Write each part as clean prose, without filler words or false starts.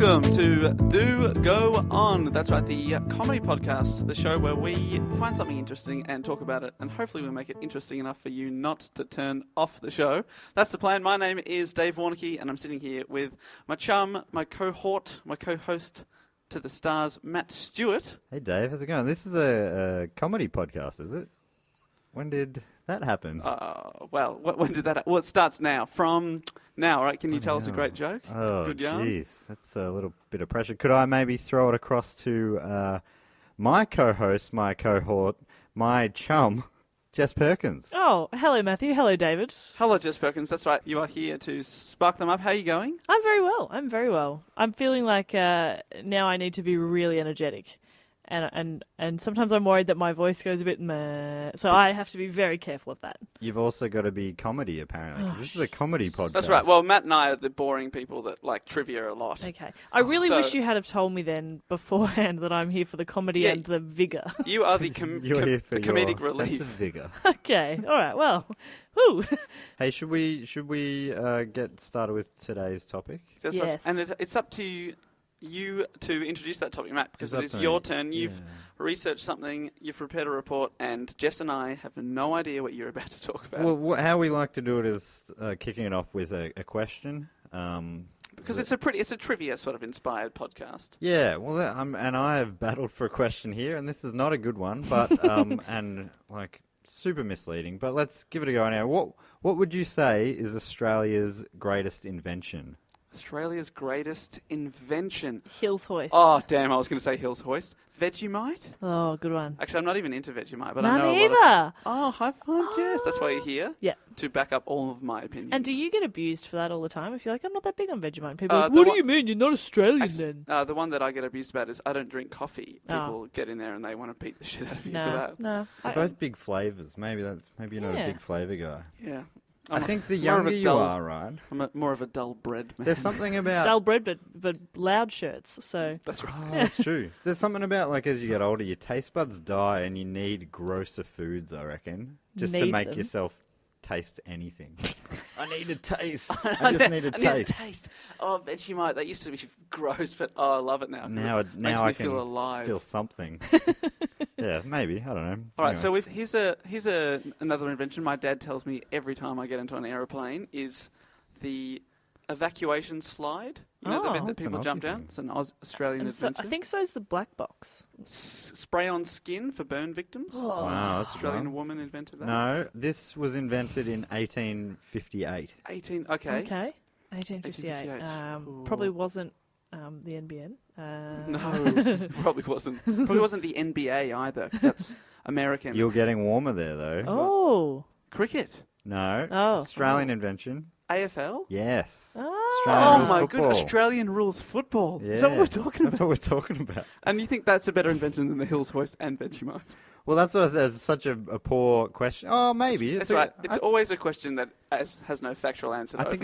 Welcome to Do Go On. That's right, the comedy podcast, the show where we find something interesting and talk about it, and hopefully we'll make it interesting enough for you not to turn off the show. That's the plan. My name is Dave Warnicky, and I'm sitting here with my chum, my cohort, my co-host to the stars, Matt Stewart. Hey Dave, how's it going? This is a comedy podcast, is it? When did that happen? When did that? Well, it starts now. From now, right? Can you tell us a great joke? Oh, good yarn. Jeez, that's a little bit of pressure. Could I maybe throw it across to my co-host, my cohort, my chum, Jess Perkins? Oh, hello Matthew. Hello David. Hello, Jess Perkins. That's right. You are here to spark them up. How are you going? I'm very well. I'm feeling like now I need to be really energetic. And sometimes I'm worried that my voice goes a bit meh, so I have to be very careful of that. You've also got to be comedy, apparently. This is a comedy podcast. That's right. Well, Matt and I are the boring people that like trivia a lot. Okay. I really wish you had have told me then beforehand that I'm here for the comedy and the vigour. You are the, You're here for the comedic your relief. sense of vigour. Okay. All right. Well. Woo. Hey, should we get started with today's topic? That's yes. right. And it's up to you to introduce that topic, Matt, because it is your turn. You've researched something, you've prepared a report, and Jess and I have no idea what you're about to talk about. Well, how we like to do it is kicking it off with a question. Because it's a trivia sort of inspired podcast. Yeah, well, and I have battled for a question here, and this is not a good one, but and like super misleading. But let's give it a go now. What would you say is Australia's greatest invention? Australia's greatest invention. Hills hoist. Oh, damn, I was going to say Hills hoist. Vegemite? Oh, good one. Actually, I'm not even into Vegemite, but None I know either. a lot of... Oh, high five, Jess. That's why you're here. Yeah. To back up all of my opinions. And do you get abused for that all the time? If you're like, I'm not that big on Vegemite. People are like, the what do one- you mean? You're not Australian Actually, then? the one that I get abused about is I don't drink coffee. People get in there and they want to beat the shit out of you for that. No. They're both big flavours. Maybe you're not a big flavour guy. Yeah. I think the younger you are, right? I'm more of a dull bread man. There's something about... Dull bread, but loud shirts, so... That's right. Oh, that's true. There's something about, like, as you get older, your taste buds die and you need grosser foods, I reckon, just to make yourself taste anything. I need a taste. I just need a taste. Oh, Vegemite. That used to be gross, but I love it now. Now makes I me can feel alive. feel something. Yeah, maybe. I don't know. All right, Anyway. so here's another invention my dad tells me every time I get into an aeroplane is the evacuation slide. You know the bit that That's an people jump Aussie down? thing. It's an Australian invention. I think so is the black box. Spray on skin for burn victims. Oh. Wow, that's Australian right. woman invented that. No, this was invented in 1858. Okay. 1858. Probably wasn't the NBN. No, probably wasn't. Probably wasn't the NBA either, 'cause that's American. You're getting warmer there, though. Oh. Cricket. No. Oh. Australian invention. AFL? Yes. Oh. Australian rules my football. goodness, Australian rules football. Yeah. Is that what we're talking about? That's what we're talking about. And you think that's a better invention than the Hills hoist and Vegemite? Well, that's what I said. It's such a poor question. Oh, maybe. That's right. It's always a question that has no factual answer. I think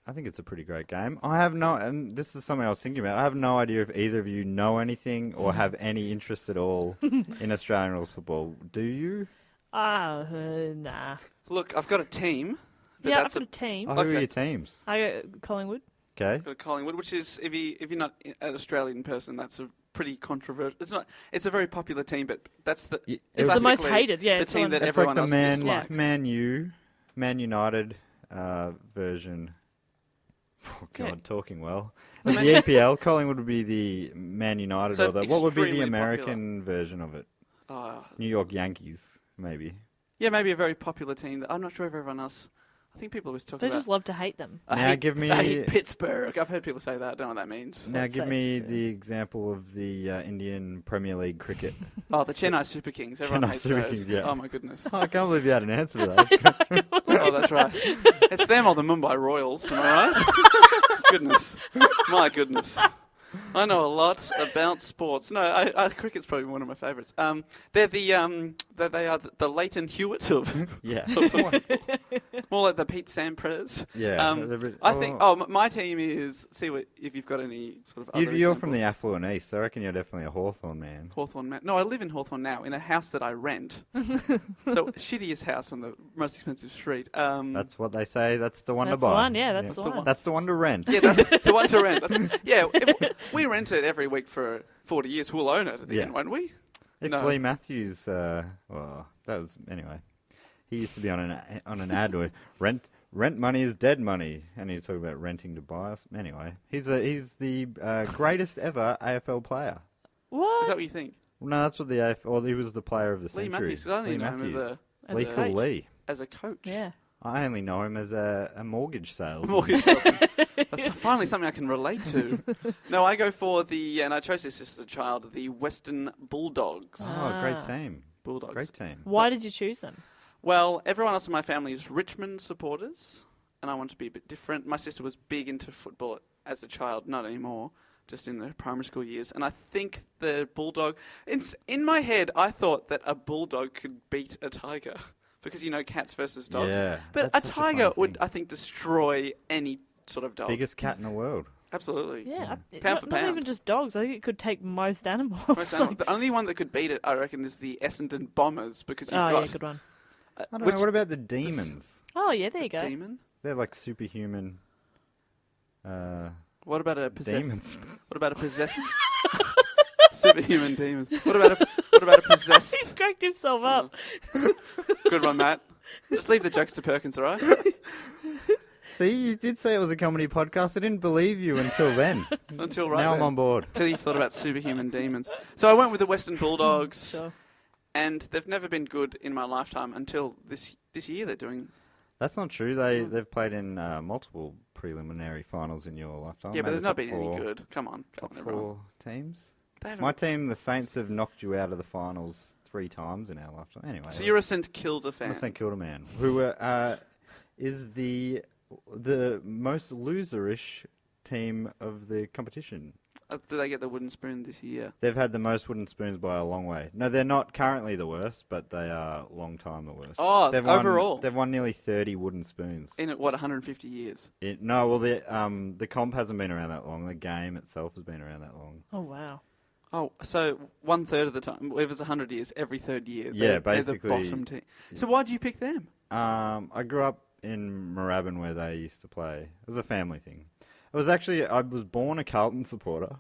I think it's a pretty great game. And this is something I was thinking about. I have no idea if either of you know anything or have any interest at all in Australian rules football. Do you? Nah. Look, I've got a team. But Yeah, I've got a team. Oh, who are your teams? I got Collingwood. Okay. I've got Collingwood, which is if you're not an Australian person, that's a pretty controversial. It's not. It's a very popular team, but that's the. It's It's the most hated. Yeah, the it's team one- that It's everyone like else the dislikes. Man United version. Oh, God, Yeah. talking well. In the EPL, Collingwood would be the Man United, So or what would be the extremely American version of it? Uh, New York Yankees, maybe. yeah, maybe a very popular team. That I'm not sure if everyone else. I think people always talk They about. just love to hate them. I Now hate, give me- I hate Pittsburgh. I've heard people say that. I don't know what that means. Now Let's give say me it's the example of the Indian Premier League cricket. Oh, the Chennai Super Kings. Everyone Chennai hates Super those. Kings, yeah. Oh my goodness. Oh, I can't believe you had an answer to that. Oh, that's right. It's them or the Mumbai Royals. Am I right? Goodness. My goodness. I know a lot about sports. No, cricket's probably one of my favourites. They're they are the Leighton Hewitt of Yeah. more like the Pete Sampras. Yeah. I think. My team is. See what if you've got any sort of. Other You're from the examples. affluent east, so I reckon you're definitely a Hawthorn man. Hawthorn man. No, I live in Hawthorn now in a house that I rent. So shittiest house on the most expensive street. That's what they say. That's the one That's to buy. the one, yeah, that's the one. That's the one to rent. Yeah, that's the one to rent. If we rent it every week for 40 years, we'll own it at the end, won't we? If No. Lee Matthews, that was anyway. He used to be on an ad where rent money is dead money, and he's talking about renting to buy us. Anyway, he's the greatest ever AFL player. What? Is that what you think? No, that's what the AFL. Or he was the player of the Lee century. Matthews, 'cause I only Lee know him Matthews. As Lee a coach. Lee. as a coach. Yeah. I only know him as a mortgage salesman. Mortgage salesman. That's finally something I can relate to. No, I go for and I chose this as a child, the Western Bulldogs. Oh, great Ah. team. Bulldogs. Great team. Why did you choose them? Well, everyone else in my family is Richmond supporters, and I want to be a bit different. My sister was big into football as a child, not anymore, just in the primary school years. And I think the Bulldog... In my head, I thought that a Bulldog could beat a tiger. Because, cats versus dogs. Yeah, But that's a such a fun tiger would, thing. I think, destroy any sort of dog. Biggest cat in the world. Absolutely. Yeah, Pound for not pound. even just dogs. I think it could take most animals. Most animals. The only one that could beat it, I reckon, is the Essendon Bombers, because you've Oh, got... yeah, good one. I don't know. What about the demons? Oh, yeah, there you go. Demon? They're like superhuman. What about a possessed... Demons. What about a possessed... Superhuman demons. What about a possessed... He's cracked himself up. Good one, Matt. Just leave the jokes to Perkins, all right? See, you did say it was a comedy podcast. I didn't believe you until then. Until right Now then. I'm on board. Until you thought about superhuman demons. So I went with the Western Bulldogs, Sure. and they've never been good in my lifetime until this year they're doing... That's not true. They've played in multiple preliminary finals in your lifetime. Yeah, but Made they've the not top been any four- good. Come on, Top everyone. 4 teams. They haven't- My team, the Saints, have knocked you out of the finals 3 times in our lifetime. Anyway, So you're a St Kilda fan. I'm a St Kilda man, who is the most loserish team of the competition. Do they get the wooden spoon this year? They've had the most wooden spoons by a long way. No, they're not currently the worst, but they are long time the worst. Oh, they've overall? they've won nearly 30 wooden spoons. In, 150 years? No, well, the comp hasn't been around that long. The game itself has been around that long. Oh, wow. Oh, so 1/3 of the time, if it's 100 years, every third year, Yeah, they're basically. the bottom team. So why do you pick them? I grew up in Moorabbin where they used to play. It was a family thing. It was actually, I was born a Carlton supporter.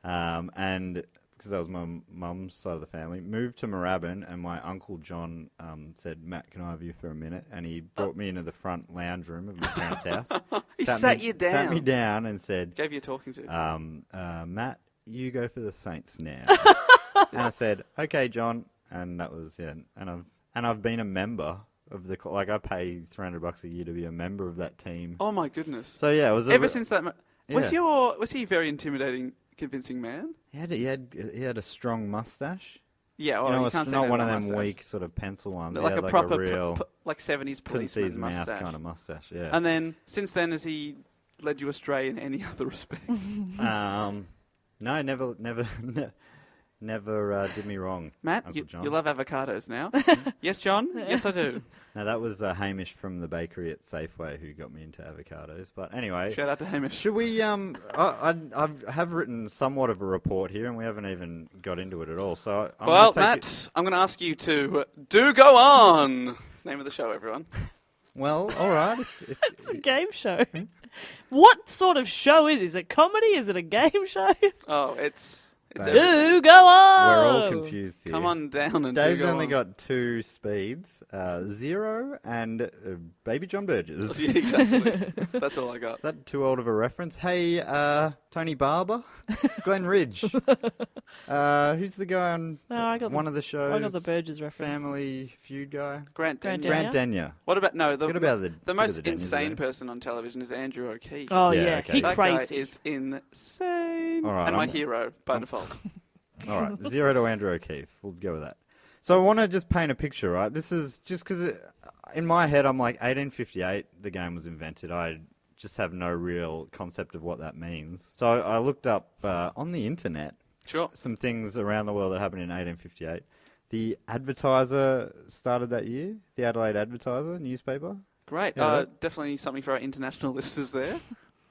And because that was my mum's side of the family, moved to Moorabbin, and my uncle John said, "Matt, can I have you for a minute?" And he brought me into the front lounge room of my parents' house. He sat you down. Sat me down and said, Gave you a talking to. Matt, you go for the Saints now. And I said, "Okay, John." And that was, yeah. And I've been a member of the I pay $300 a year to be a member of that team. Oh my goodness! So yeah, it was Ever since that, was Yeah. was he a very intimidating, convincing man? He had a strong mustache. Yeah, well, You know, you it's can't say not that one of about them mustache. weak sort of pencil ones. He Like had a proper, real, like 70s couldn't see his policeman mouth mustache. kind of mustache. Yeah. And then since then, has he led you astray in any other respect? No, never did me wrong. Matt, Uncle you John. love avocados now. Yes, John. Yes, I do. No, that was Hamish from the bakery at Safeway who got me into avocados. But anyway, Shout out to Hamish. should we? I have written somewhat of a report here, and we haven't even got into it at all. So, I'm Well, gonna take Matt, I'm going to ask you to do go on. Name of the show, everyone. Well, all right. If It's a game show. What sort of show is it? Is it comedy? Is it a game show? Oh, it's Right. everything. Do go on! we're all confused here. Come on down and Dave's do go only on. got 2 speeds, 0 and Baby John Burgess. Yeah, exactly. That's all I got. Is that too old of a reference? Hey, Tony Barber, Glenn Ridge. Who's the guy on No, I got one of the shows? I got the Burgess reference. Family Feud guy. Grant Grant Denyer. Denyer. Grant Denyer. What about Forget about the bit most of the Denyers insane there. person on television is Andrew O'Keefe. Oh, Yeah, yeah. okay. He's That crazy. guy is insane. All right, and my I'm- hero by default. All right, 0 to Andrew O'Keefe. We'll go with that. So I want to just paint a picture, right? This is just because in my head I'm like 1858, the game was invented. I just have no real concept of what that means. So I looked up on the internet Sure. some things around the world that happened in 1858. The Advertiser started that year, the Adelaide Advertiser newspaper. Great. Yeah, Definitely something for our international listeners there.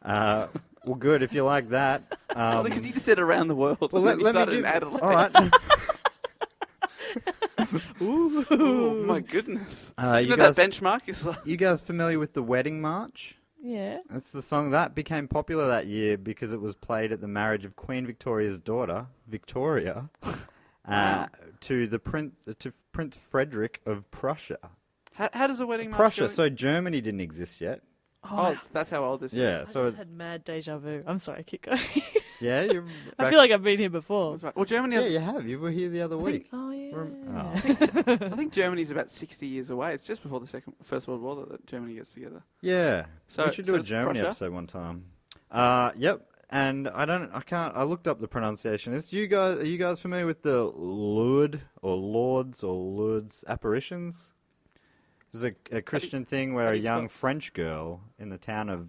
Well, good, if you like that. Because you just said around the world. Well, and then you started in Adelaide. All right. Ooh, oh, my goodness. You you know guys- that benchmark is like... You guys familiar with the Wedding March? Yeah. That's the song that became popular that year because it was played at the marriage of Queen Victoria's daughter, Victoria, to Prince Frederick of Prussia. How does a wedding march Prussia, go? so Germany didn't exist yet. Oh, that's how old this Yeah, is. I so just had mad deja vu. I'm sorry, keep going. yeah, you're I back. feel like I've been here before. That's right. Well, Germany Yeah, has... you have. You were here the other week. Oh, yeah. Oh. I think Germany's about 60 years away. It's just before the First World War that Germany gets together. Yeah, So- we should do so a it's Germany Prussia? episode one time. Yep. And I looked up the pronunciation. Are you guys familiar with the Lourdes apparitions? There's a Christian thing where how a do you young spell- French girl in the town of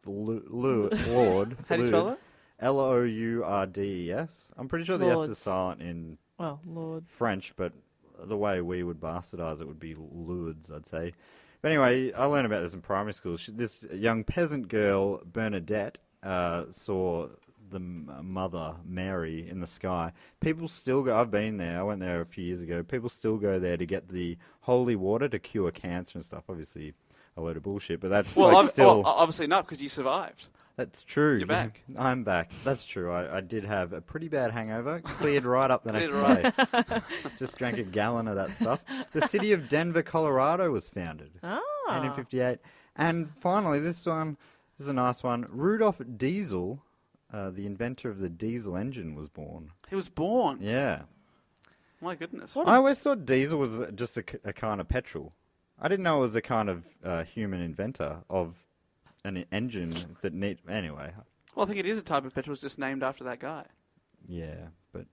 Lourdes, How do you spell it? Lourdes. I'm pretty sure the S Lourdes. is silent in Well, Lord. French, but the way we would bastardize it would be Lourdes, I'd say. But anyway, I learned about this in primary school. This young peasant girl, Bernadette, saw the mother, Mary, in the sky. People still go... I've been there. I went there a few years ago. People still go there to get the holy water to cure cancer and stuff. Obviously, a load of bullshit, but that's still... Well, obviously not, because you survived. That's true. You're back. I'm back. That's true. I did have a pretty bad hangover. Cleared right up the next Cleared day. Just drank a gallon of that stuff. The city of Denver, Colorado was founded. Ah. 1858. And finally, this is a nice one. Rudolf Diesel, the inventor of the diesel engine, was born. He was born. Yeah. My goodness. I always thought diesel was just a kind of petrol. I didn't know it was a kind of human inventor of an engine that need... Anyway. Well, I think it is a type of petrol. It's just named after that guy. Yeah, but...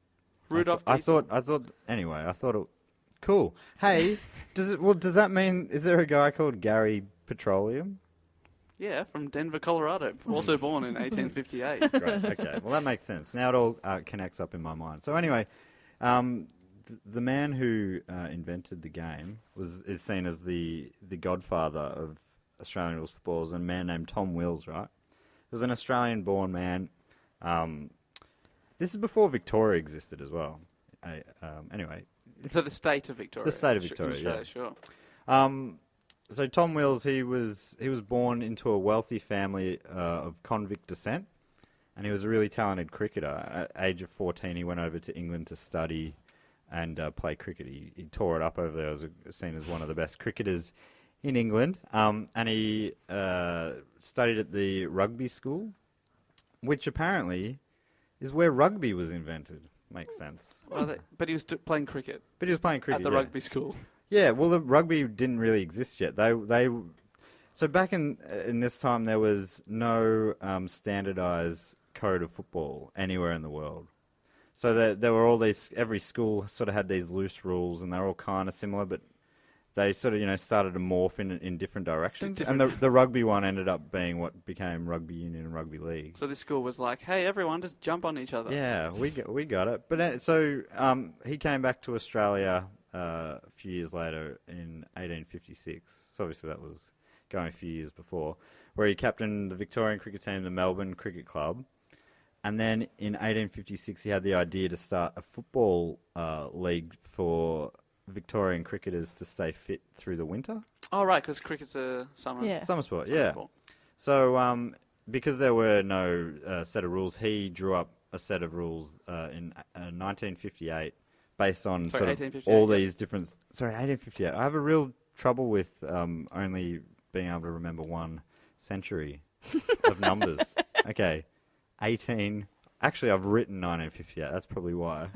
Rudolph I Diesel. thought... Anyway, I thought it... Cool. Hey, does that mean... Is there a guy called Gary Petroleum? Yeah, from Denver, Colorado. Also born in 1858. Great. Okay. Well, that makes sense. Now it all connects up in my mind. So anyway, the man who invented the game is seen as the godfather of Australian rules football, is a man named Tom Wills, right? He was an Australian-born man. This is before Victoria existed as well. Anyway. So the state of Victoria. The state of in Victoria, Australia, yeah. Sure. So Tom Wills, he was born into a wealthy family of convict descent, and he was a really talented cricketer. At age of 14, he went over to England to study and play cricket. He tore it up over there. Was seen as one of the best cricketers in England, and he studied at the rugby school, which apparently is where rugby was invented. Makes sense. Well, but he was playing cricket But he was playing cricket at the yeah. rugby school. Yeah, well, the rugby didn't really exist yet. So back in this time, there was no standardized code of football anywhere in the world. So there were all these. Every school sort of had these loose rules, and they're all kind of similar, but they sort of started to morph in different directions. And the rugby one ended up being what became rugby union and rugby league. So this school was like, hey, everyone, just jump on each other. Yeah, we got it. But he came back to Australia a few years later in 1856. So obviously that was going a few years before, where he captained the Victorian cricket team, the Melbourne Cricket Club. And then in 1856, he had the idea to start a football league for Victorian cricketers to stay fit through the winter. Oh, right, because cricket's a summer. Yeah. Summer sport, summer yeah. sport. So because there were no set of rules, he drew up a set of rules in 1958 based on Sorry, sort of 1858, all yeah. these different... Sorry, 1858. I have a real trouble with only being able to remember one century of numbers. Okay, 18... Actually, I've written 1958. That's probably why.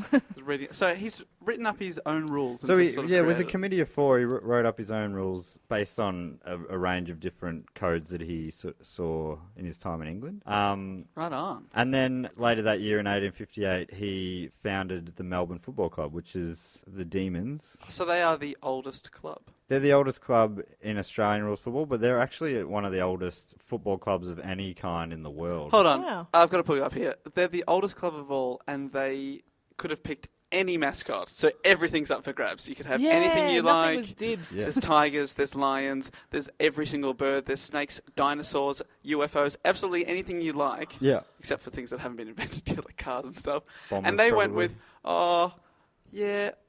So he's written up his own rules. And So just sort of with a created it. committee of four, he wrote up his own rules based on a range of different codes that he saw in his time in England. Right on. And then later that year in 1858, he founded the Melbourne Football Club, which is the Demons. So they are the oldest club. They're the oldest club in Australian rules football, but they're actually one of the oldest football clubs of any kind in the world. Hold on. Wow. I've got to pull you up here. They're the oldest club of all, and they could have picked any mascot. So everything's up for grabs. You could have anything you nothing was like. dibs. Yeah. There's tigers, there's lions, there's every single bird, there's snakes, dinosaurs, UFOs, absolutely anything you like. Yeah. Except for things that haven't been invented yet, like cars and stuff. Bombers, And they went probably. with,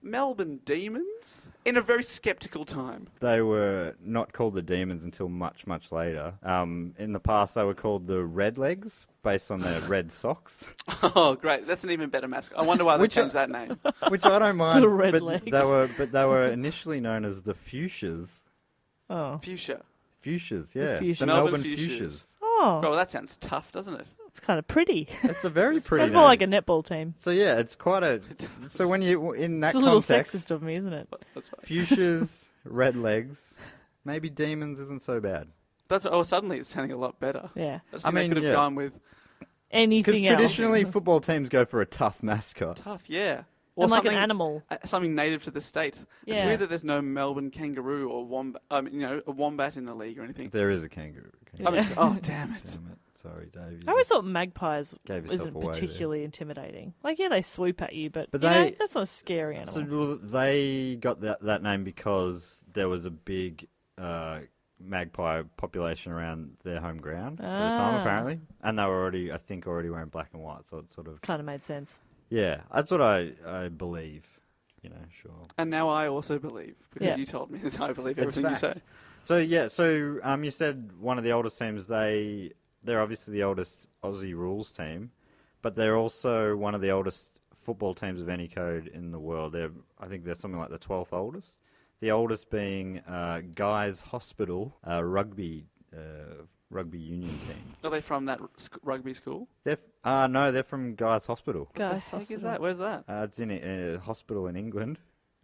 Melbourne Demons in a very sceptical time. They were not called the Demons until much, much later. In the past, they were called the Redlegs, based on their red socks, Oh, great. That's an even better mascot. I wonder why they Which changed that name. which I don't mind. The Red but Legs. they were initially known as the Fuchsias. Oh. Fuchsia. Fuchsias, yeah. Fuchsias. The Melbourne Melbourne Fuchsias. Fuchsias. Oh. Oh, that sounds tough, doesn't it? It's kind of pretty. It's a very pretty Sounds more name. like a netball team. So yeah, it's quite a. So when you in that It's a little context, sexist of me, isn't it? That's fine. Fuchsias, red legs, maybe demons isn't so bad. Suddenly it's sounding a lot better. Yeah. I, just I think they mean, could have yeah. gone with Because Anything else. traditionally football teams go for a tough mascot. tough, yeah. And like an something- animal. Something native to the state. It's Yeah. weird that there's no Melbourne kangaroo or a wombat in the league or anything. There is a kangaroo. I mean, Yeah. oh, damn it. Damn it. Sorry, Dave. I always thought magpies gave yourself isn't away there. particularly intimidating. Like, yeah, they swoop at you, but But you know, they- that's not a scary animal. So well, they got that name because there was a big magpie population around their home ground at the time, Ah. apparently, and they were already wearing black and white, so it sort of Kind of made sense. yeah, that's what I believe. You know, sure. And now I also believe, because Yeah. you told me that I believe It's everything you fact. say. So yeah, you said one of the oldest teams. They're obviously the oldest Aussie rules team, but they're also one of the oldest football teams of any code in the world. I think they're something like the 12th oldest. The oldest being Guy's Hospital rugby union team. Are they from that rugby school? They're from Guy's Hospital. What the Guys, heck is hospital. that? Where's that? It's in a hospital in England,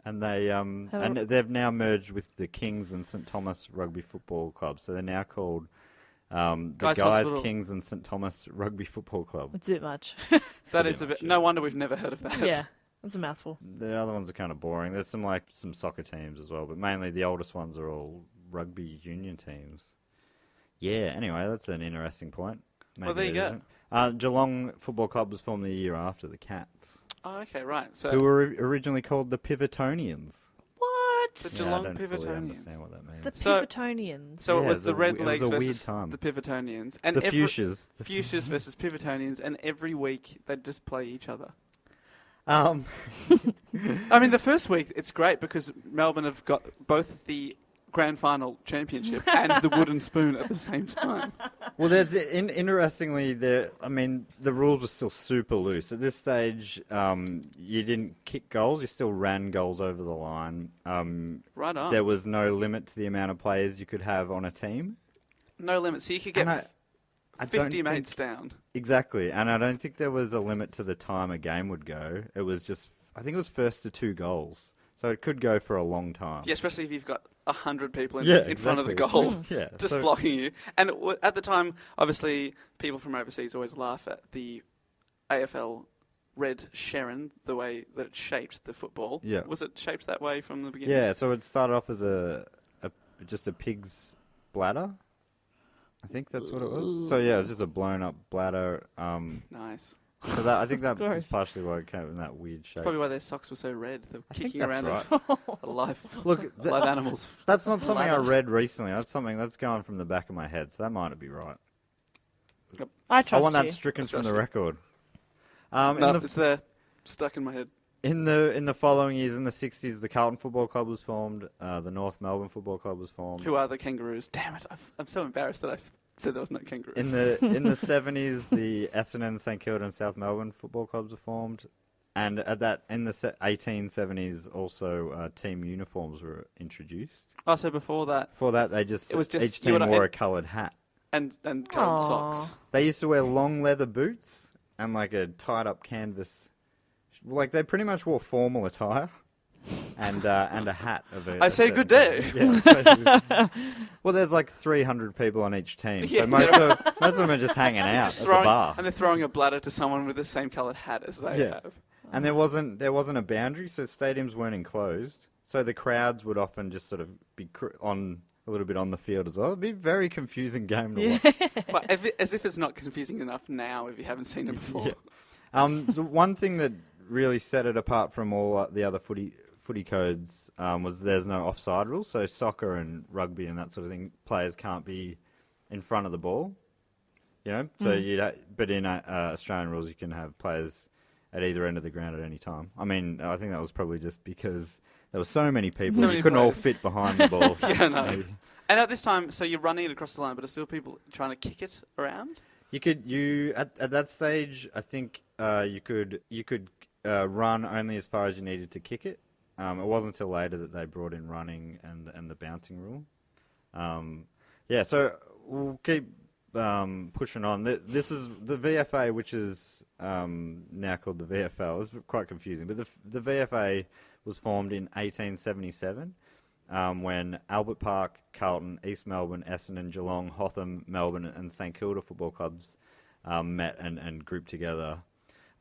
and they've now merged with the Kings and St Thomas Rugby Football Club. So they're now called the Guy's Guys, Hospital. Kings and St Thomas Rugby Football Club. It's a bit much. That Pretty is a much, bit. yeah. No wonder we've never heard of that. Yeah, that's a mouthful. The other ones are kind of boring. There's some soccer teams as well, but mainly the oldest ones are all rugby union teams. Yeah. Anyway, that's an interesting point. Well, there you it go. isn't. Geelong Football Club was formed the year after the Cats, Oh, okay, right. So who were originally called the Pivotonians. What? The Yeah, Geelong I don't fully Pivotonians. understand what that means. The So- Pivotonians. So it Yeah, was the Red it was Legs a weird versus time. the Pivotonians, and The Fuchsias. Fuchsias versus Pivotonians, and every week they'd just play each other. Um, I mean, the first week it's great because Melbourne have got both the grand final championship and the wooden spoon at the same time. well, interestingly, the rules were still super loose. At this stage, you didn't kick goals, you still ran goals over the line. Right on. There was no limit to the amount of players you could have on a team. No limit, so you could get And I 50 don't mates down. Exactly, and I don't think there was a limit to the time a game would go. It was just, I think it was first to 2 goals. So it could go for a long time. Yeah, especially if you've got 100 people in, Yeah, in front of the exactly. goal. Yeah, Just so- blocking you. And at the time, obviously, people from overseas always laugh at the AFL red Sharon, the way that it shaped the football. Yeah. Was it shaped that way from the beginning? Yeah, so it started off as just a pig's bladder. I think that's what it was. So yeah, it was just a blown up bladder. Nice. So that I think that was gross. partially why it came in that weird shape. That's probably why their socks were so red. They were I think kicking that's around right. live Look, live animals. that's not something I Bladder. read recently. That's something that's going from the back of my head. So that might be right. I trust I want you. that stricken I from trust the you. record. No, in, it's there, stuck in my head. the following years, in the 60s, the Carlton Football Club was formed. The North Melbourne Football Club was formed. Who are the kangaroos? Damn it! I'm so embarrassed that I said there was no kangaroos. In the 70s, the Essendon, St Kilda, and South Melbourne football clubs were formed, and in the 1870s, also team uniforms were introduced. Oh, so before that, Before that, It was just- each you team and I- wore a coloured hat. and coloured Aw. socks. They used to wear long leather boots and like a tied up canvas. Like they pretty much wore formal attire. And a hat of a. I say good day. Yeah. Well, there's like 300 people on each team, Yeah, so most of them are just hanging out Just at throwing, the bar. and they're throwing a bladder to someone with the same coloured hat as they Yeah. have. And there wasn't a boundary, so stadiums weren't enclosed. So the crowds would often just sort of be on a little bit on the field as well. It'd be a very confusing game to watch. Well, as if it's not confusing enough now if you haven't seen it before. So one thing that really set it apart from all the other footy codes was there's no offside rule. So soccer and rugby and that sort of thing, players can't be in front of the ball. So but in Australian rules, you can have players at either end of the ground at any time. I mean, I think that was probably just because there were so many people, So many you couldn't all players. fit behind the ball. Yeah, no. And at this time, so you're running it across the line, but are still people trying to kick it around? At that stage, I think you could run only as far as you needed to kick it. It wasn't until later that they brought in running and the bouncing rule. So we'll keep pushing on. This is the VFA, which is now called the VFL. It's quite confusing, but the VFA was formed in 1877 when Albert Park, Carlton, East Melbourne, Essendon, Geelong, Hotham, Melbourne and St Kilda football clubs met and grouped together.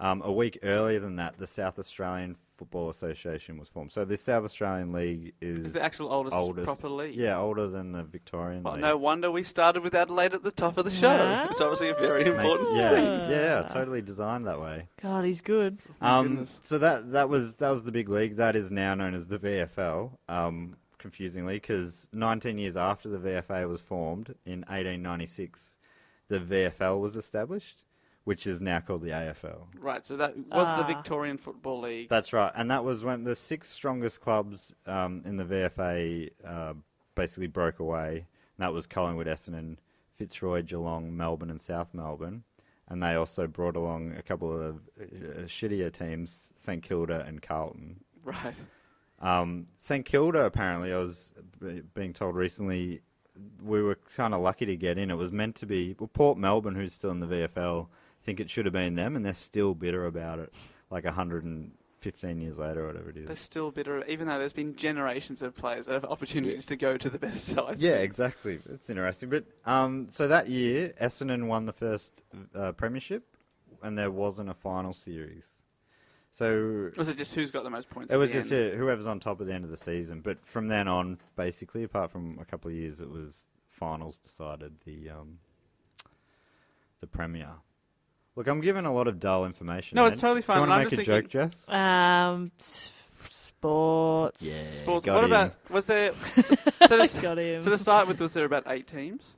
A week earlier than that, the South Australian Football Association was formed. So the South Australian League is the actual oldest proper league. Yeah, older than the Victorian League. No wonder we started with Adelaide at the top of the show. Wow. It's obviously a very important thing. Yeah, totally designed that way. God, he's good. So that was the big league. That is now known as the VFL. Confusingly, because 19 years after the VFA was formed in 1896, the VFL was established, which is now called the AFL. Right, so that was the Victorian Football League. That's right, and that was when the 6 strongest clubs in the VFA basically broke away. And that was Collingwood, Essendon, Fitzroy, Geelong, Melbourne and South Melbourne. And they also brought along a couple of shittier teams, St Kilda and Carlton. Right. St Kilda, apparently, I was being told recently, we were kind of lucky to get in. It was meant to be Port Melbourne, who's still in the VFL, think it should have been them, and they're still bitter about it, like 115 years later or whatever it is. They're still bitter, even though there's been generations of players that have opportunities to go to the better sides. Yeah, exactly. It's interesting. But so that year, Essendon won the first premiership, and there wasn't a final series. So Was it just who's got the most points? it at was the just end? whoever's on top at the end of the season. But from then on, basically, apart from a couple of years, it was finals decided the premier. Look, I'm giving a lot of dull information. No, man. it's totally fine. Do you I'm want to just make a joke, Jess? Sports. Yeah. Sports. got What him. about was there? So Got him. to start with, was there about 8 teams?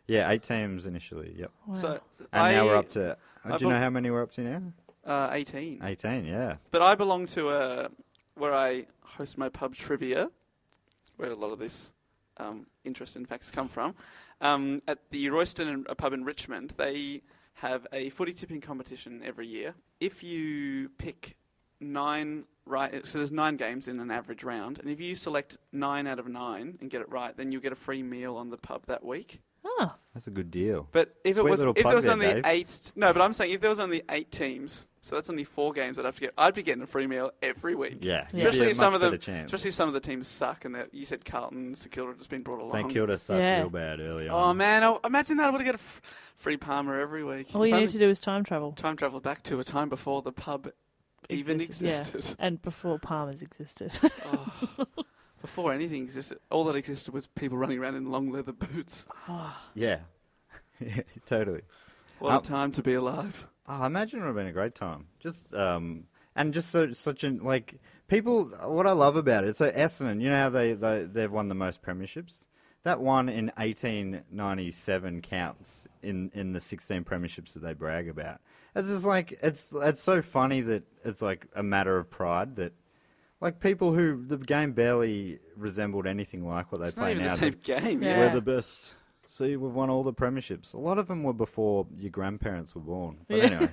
Yeah, 8 teams initially. Yep. Wow. So And now we're up to. I Do you know how many we're up to now? 18. 18. Yeah. But I belong to where I host my pub trivia, where a lot of this interest and facts come from. At the Royston pub in Richmond, they have a footy tipping competition every year. If you pick 9 right, so there's 9 games in an average round, and if you select 9 out of 9 and get it right, then you'll get a free meal on the pub that week. Oh, That's a good deal. But if Sweet little there plug was there, only Dave. 8, no, but I'm saying if there was only 8 teams, so that's only 4 games I'd have to get. I'd be getting a free meal every week. Yeah. Yeah. Especially if some of them, Chance. especially if some of the teams suck, and you said Carlton, St Kilda has been brought along. St Kilda sucked Yeah. real bad early Oh on. man, imagine that! I would have got a free Palmer every week. all you If need only to do is time travel. time travel back to a time before the pub even existed. Yeah. And before Palmer's existed. Oh, before anything existed, all that existed was people running around in long leather boots. Yeah. Totally. What a time to be alive! Oh, I imagine it would have been a great time. Just and just such an people. What I love about it. So Essendon, you know how they've won the most premierships. That one in 1897 counts in the 16 premierships that they brag about. It's just it's so funny that it's like a matter of pride that like people who the game barely resembled anything like what they It's play not even now. the same game. Yeah. Yeah. We're the best. See, we've won all the premierships. A lot of them were before your grandparents were born. But Yeah.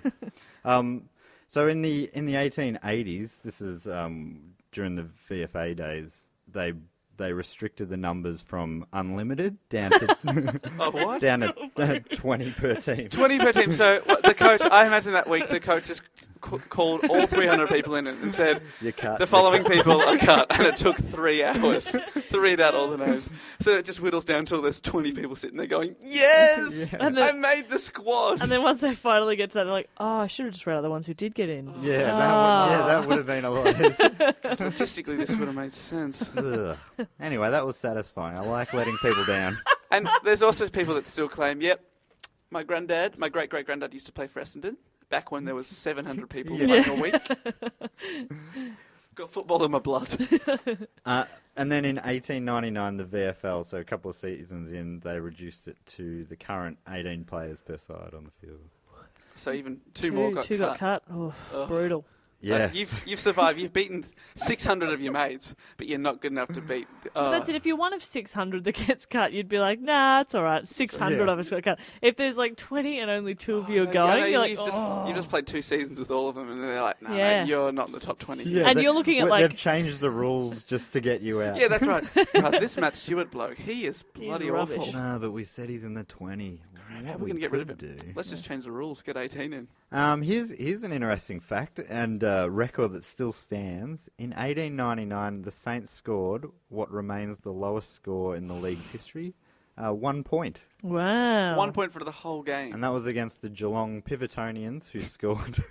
anyway, so in the 1880s, this is during the VFA days, they restricted the numbers from unlimited down to Oh, what? down to 20 per team. 20 per team. So the coach, I imagine that week the coach just called all 300 people in it and said, You cut. the following people are cut, and it took 3 hours to read out all the names. So it just whittles down till there's 20 people sitting there going, yes, Yeah. And then- I made the squad. And then once they finally get to that, they're like, oh, I should have just read out the ones who did get in. That would have been a lot easier. Logistically, this would have made sense. Ugh. Anyway, that was satisfying. I like letting people down. And there's also people that still claim, yep, my great-great-granddad used to play for Essendon back when there was 700 people playing a week. Got football in my blood. And then in 1899, the VFL, so a couple of seasons in, they reduced it to the current 18 players per side on the field. So even two more got cut. Oh, Ugh. brutal. Yeah. You've survived. You've beaten 600 of your mates, but you're not good enough to beat. But that's it. If you're one of 600 that gets cut, you'd be like, nah, it's all right. 600 Yeah. of us got cut. If there's like 20 and only 2 of you are going, you're like, you've just played 2 seasons with all of them, and they're like, no, Yeah. mate, you're not in the top 20. Yeah, And you're looking at, like- they've changed the rules just to get you out. Yeah, that's right. This Matt Stewart bloke, he is bloody rubbish. awful. No, but we said he's in the 20. How are we going to get rid of him? Let's just change the rules. Get 18 in. Here's an interesting fact and record that still stands. In 1899, the Saints scored what remains the lowest score in the league's history, 1 point. wow. 1 point for the whole game. And that was against the Geelong Pivotonians, who scored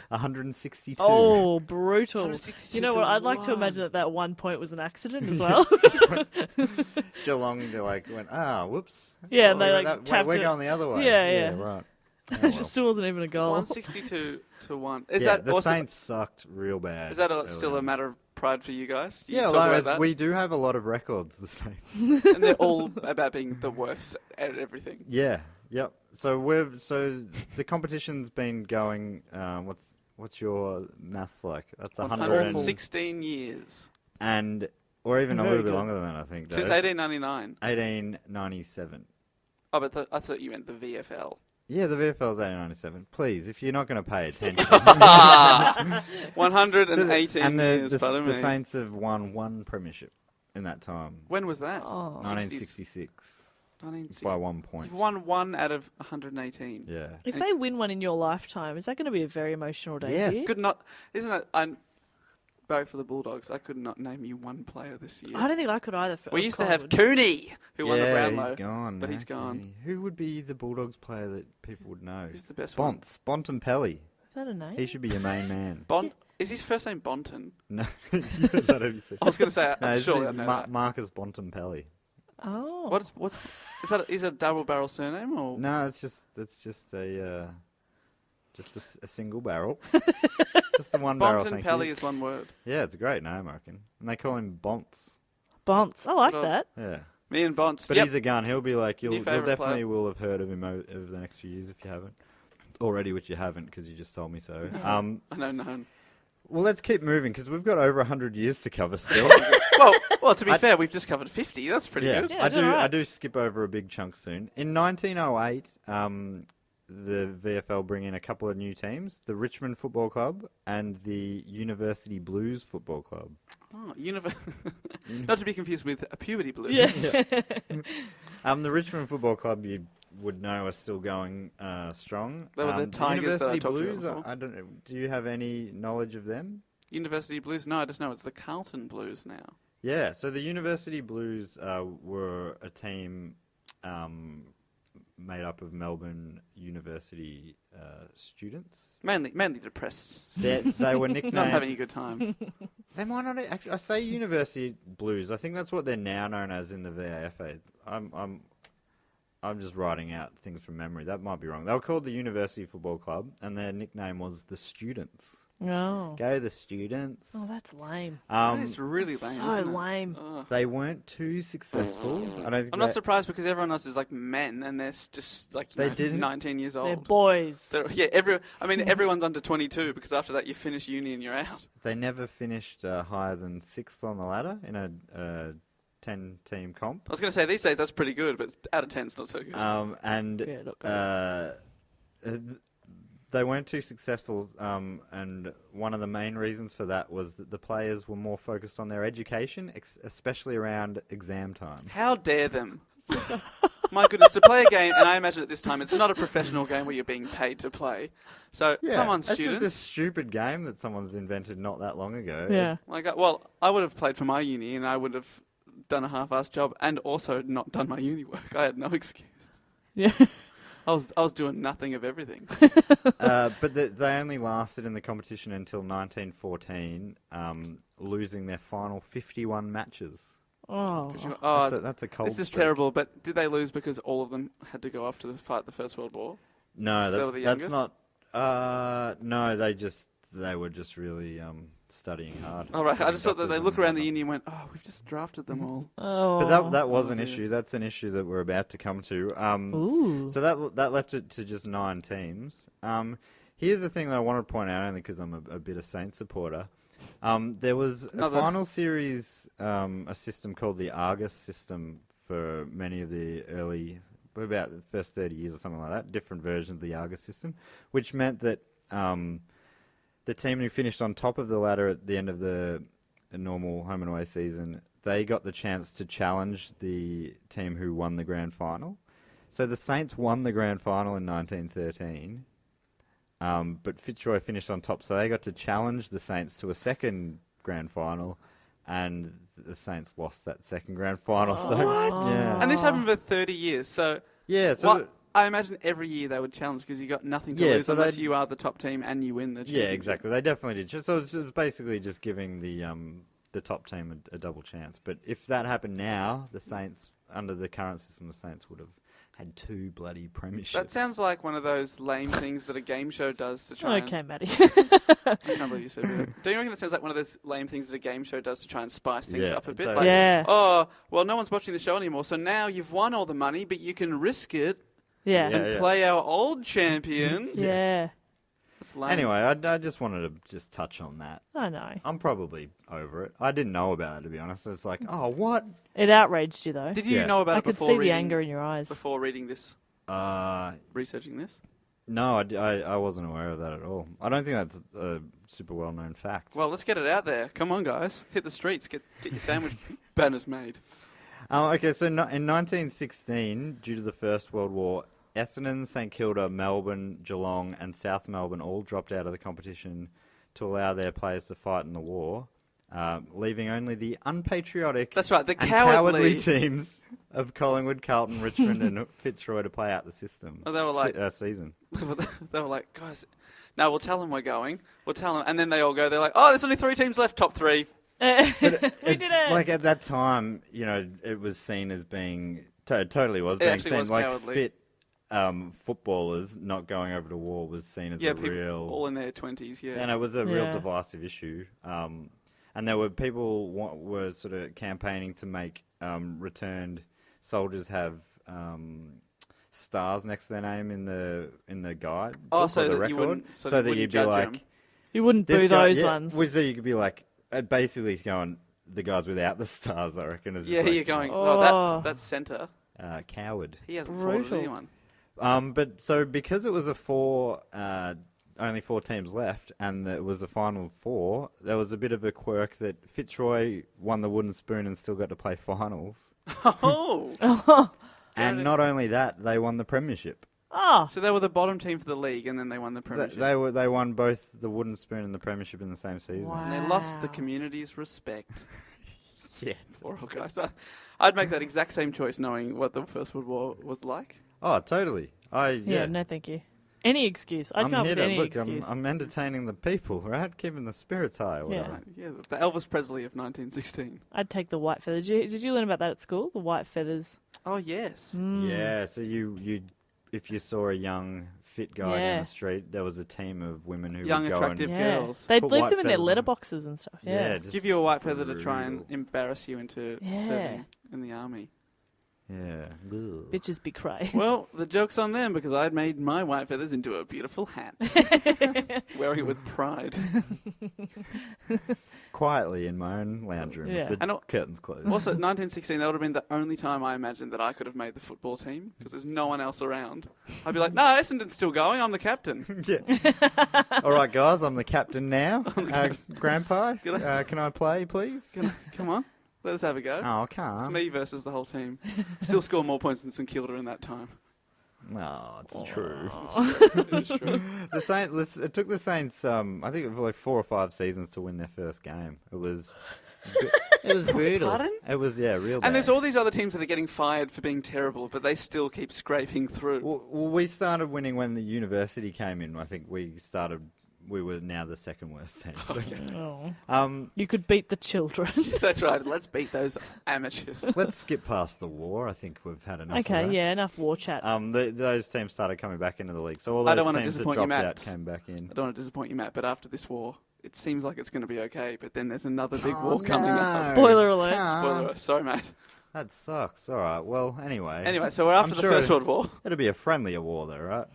162. Oh, brutal. 162 You know to what? I'd like to 1. imagine that 1 point was an accident as well. Geelong, they went, whoops. Yeah, and Oh, they, we're like, that- tapped We're it. going the other way. Yeah, yeah. Right. Oh, It well. just still wasn't even a goal. 162 to 1. Is Yeah, that the also, Saints sucked real bad. Is that early still a on. matter of pride for you guys? Do you Yeah, talk no, about that? we do have a lot of records, the Saints. And they're all about being the worst at everything. Yeah, yep. So the competition's been going. What's your maths like? That's 116 years. or even a Very little bit good. longer than that, I think. Since Dave. 1899. 1897. Oh, but I thought you meant the VFL. Yeah, the VFL's 1897. Please, if you're not going to pay attention. 118 and years, the pardon me. Saints have won 1 premiership in that time. When was that? Oh. 1966. 1960. By 1 point. You've won 1 out of 118. Yeah. If they win one in your lifetime, is that going to be a very emotional day Yes. for you? Could not, isn't that, I'm Barrack for the Bulldogs, I could not name you one player this year. I don't think I could either. We used to have Cooney, who won the Brownlow. he's gone. but no, he's gone. Cooney. Who would be the Bulldogs player that people would know? Who's the best one? Bontempelli. Is that a name? He should be your main man. Is his first name Bonton? No, yeah, that'd be sick. I was going to say, No, I'm his sure name's I know that. Marcus Bontempelli. Oh. Is that a double barrel surname or? No, it's just a single barrel. Just the one barrel. Thank Bonton you. is one word. Yeah, it's a great name, I reckon. And they call him Bonts. Bonts. I like Well, that. Yeah. Me and Bonts. But Yep. he's a gun. He'll be like, you'll favourite definitely player? will have heard of him over the next few years if you haven't already, which you haven't because you just told me so. I know none. Well, let's keep moving because we've got over 100 years to cover still. well, to be fair, we've just covered 50. That's pretty good. Yeah, I doing alright. I do skip over a big chunk soon. In 1908, the VFL bring in a couple of new teams: the Richmond Football Club and the University Blues Football Club. Oh, not to be confused with a puberty blues. Yes. The Richmond Football Club you would know are still going strong. They were the Tigers that I University talked about Blues. before. I don't know. Do you have any knowledge of them? University Blues? No, I just know it's the Carlton Blues now. Yeah, so the University Blues were a team made up of Melbourne University students. Mainly depressed. They were nicknamed. Not having a good time. They might not actually. I say University Blues. I think that's what they're now known as in the VAFA. I'm just writing out things from memory. That might be wrong. They were called the University Football Club, and their nickname was the Students. Oh. Go the Students. Oh, that's lame. That is really lame, So isn't it? lame. Ugh. They weren't too successful. I don't think I'm not surprised because everyone else is like men and they're just like They didn't- 19 years old. They're boys. Everyone's under 22 because after that you finish uni and you're out. They never finished higher than 6th on the ladder in a 10-team comp. I was going to say these days that's pretty good, but out of 10's not so good. Yeah, not great. They weren't too successful, and one of the main reasons for that was that the players were more focused on their education, especially around exam time. How dare them? My goodness, to play a game, and I imagine at this time it's not a professional game where you're being paid to play. So come on, It's just students. this stupid game that someone's invented not that long ago. Yeah. Well, I would have played for my uni, and I would have done a half-assed job, and also not done my uni work. I had no excuse. Yeah. I was doing nothing of everything. But they only lasted in the competition until 1914, losing their final 51 matches. Oh. That's a cold This is streak. terrible. But did they lose because all of them had to go off to fight the First World War? No, So they were the that's youngest? not. No, they were just really studying hard. All right. I just thought that Doctors they look and around the whatnot. uni and went, "Oh, we've just drafted them all." Oh. But that was Oh, an dear. issue. That's an issue that we're about to come to. Ooh. So that left it to just 9 teams. Here's the thing that I want to point out, only because I'm a bit of Saints supporter. There was a final series, a system called the Argus system for many of the early, about the first 30 years or something like that, different versions of the Argus system, which meant that the team who finished on top of the ladder at the end of the normal home and away season, they got the chance to challenge the team who won the grand final. So the Saints won the grand final in 1913, but Fitzroy finished on top, so they got to challenge the Saints to a second grand final, and the Saints lost that second grand final. So What? Yeah. And this happened for 30 years. So Yeah, so what? I imagine every year they would challenge because you got nothing to Yeah, lose so unless they'd- you are the top team and you win the yeah, championship. exactly. They definitely did. So it was basically just giving the top team a double chance. But if that happened now, the Saints, under the current system, the Saints would have had 2 bloody premierships. That sounds like one of those lame things that a game show does to try Okay, Maddie. I can't believe you said that. Don't you reckon it sounds like one of those lame things that a game show does to try and spice things Yeah, up a bit? totally. Like, Yeah. oh, well, no one's watching the show anymore, so now you've won all the money, but you can risk it Yeah. Yeah. and play our old champion. Yeah. It's lame. Anyway, I just wanted to just touch on that. I know. I'm probably over it. I didn't know about it, to be honest. It's like, oh, what? It outraged you, though. Did you Yeah. know about I it could before see reading, the anger in your eyes. before reading this, No, researching this? I wasn't aware of that at all. I don't think that's a super well-known fact. Well, let's get it out there. Come on, guys. Hit the streets. Get your sandwich banners made. Okay, so in 1916, due to the First World War, Essendon, St Kilda, Melbourne, Geelong and South Melbourne all dropped out of the competition to allow their players to fight in the war, leaving only the unpatriotic That's right, the and cowardly. teams of Collingwood, Carlton, Richmond and Fitzroy to play out the system. Oh, they were like- season. They were like, guys, no, we'll tell them we're going. We'll tell them. And then they all go, they're like, oh, there's only 3 teams left, top 3. we did it. Like at that time, it was seen as being totally was It being actually seen was like cowardly. fit footballers not going over to war was seen as Yeah, a people real, all in their 20s, yeah. and it was a real Yeah. divisive issue. And there were people were sort of campaigning to make returned soldiers have stars next to their name in the guide Oh, book so or the that you record, wouldn't- so so that that you you'd wouldn't be judge like, 'em. You wouldn't this boo guy, those yeah, ones. So you could be like, basically going the guys without the stars. I reckon. Is Yeah, just like, you're going, Oh. well, that's centre. coward. He hasn't fought Brutal. anyone. But so because it was only 4 teams left, and it was the final 4, there was a bit of a quirk that Fitzroy won the wooden spoon and still got to play finals. Oh! And not only that, they won the premiership. Oh, So they were the bottom team for the league, and then they won the premiership. They won both the wooden spoon and the premiership in the same season. Wow. And they lost the community's respect. Yeah. Poor old guys. I'd make that exact same choice knowing what the First World War was like. Oh, totally. yeah, no thank you. Any excuse. I'd I'm come up here with to any look. excuse. I'm entertaining the people, right? Keeping the spirits high. Or whatever. Yeah, the Elvis Presley of 1916. I'd take the white feather. Did you learn about that at school? The white feathers. Oh, yes. Mm. Yeah, so you if you saw a young fit guy down Yeah. the street, there was a team of women who Young, would go attractive and Yeah. girls. They'd Put leave white them in their feathers on. letterboxes and stuff. Yeah. just Give you a white feather to try and brutal. embarrass you into Yeah. serving in the army. Yeah. Ugh. Bitches be cray. Well, the joke's on them because I'd made my white feathers into a beautiful hat. Wearing it with pride. Quietly in my own lounge room Yeah. with And the curtains closed. Also, 1916, that would have been the only time I imagined that I could have made the football team because there's no one else around. I'd be like, no, Essendon's still going. I'm the captain. Yeah. All right, guys, I'm the captain now. Grandpa, can I play, please? Come on. Let us have a go. Oh, I It's can't. me versus the whole team. Still score more points than St Kilda in that time. No, it's true. It is true. The Saints. It took the Saints. I think it was like 4 or 5 seasons to win their first game. It was. It was brutal. Pardon? It was real bad. And there's all these other teams that are getting fired for being terrible, but they still keep scraping through. Well, we started winning when the university came in. I think we were now the second worst team. Oh. You could beat the children. That's right. Let's beat those amateurs. Let's skip past the war. I think we've had enough. Okay, of that. yeah, enough war chat. Those teams started coming back into the league. So all I don't those want to teams that disappoint you, dropped Matt. out came back in. I don't want to disappoint you, Matt, but after this war, it seems like it's going to be okay, but then there's another big war coming up. Spoiler alert. Spoiler alert. Sorry, mate. That sucks. All right. Well, anyway. Anyway, so we're after I'm the sure First World War. It'll be a friendlier war, though, right?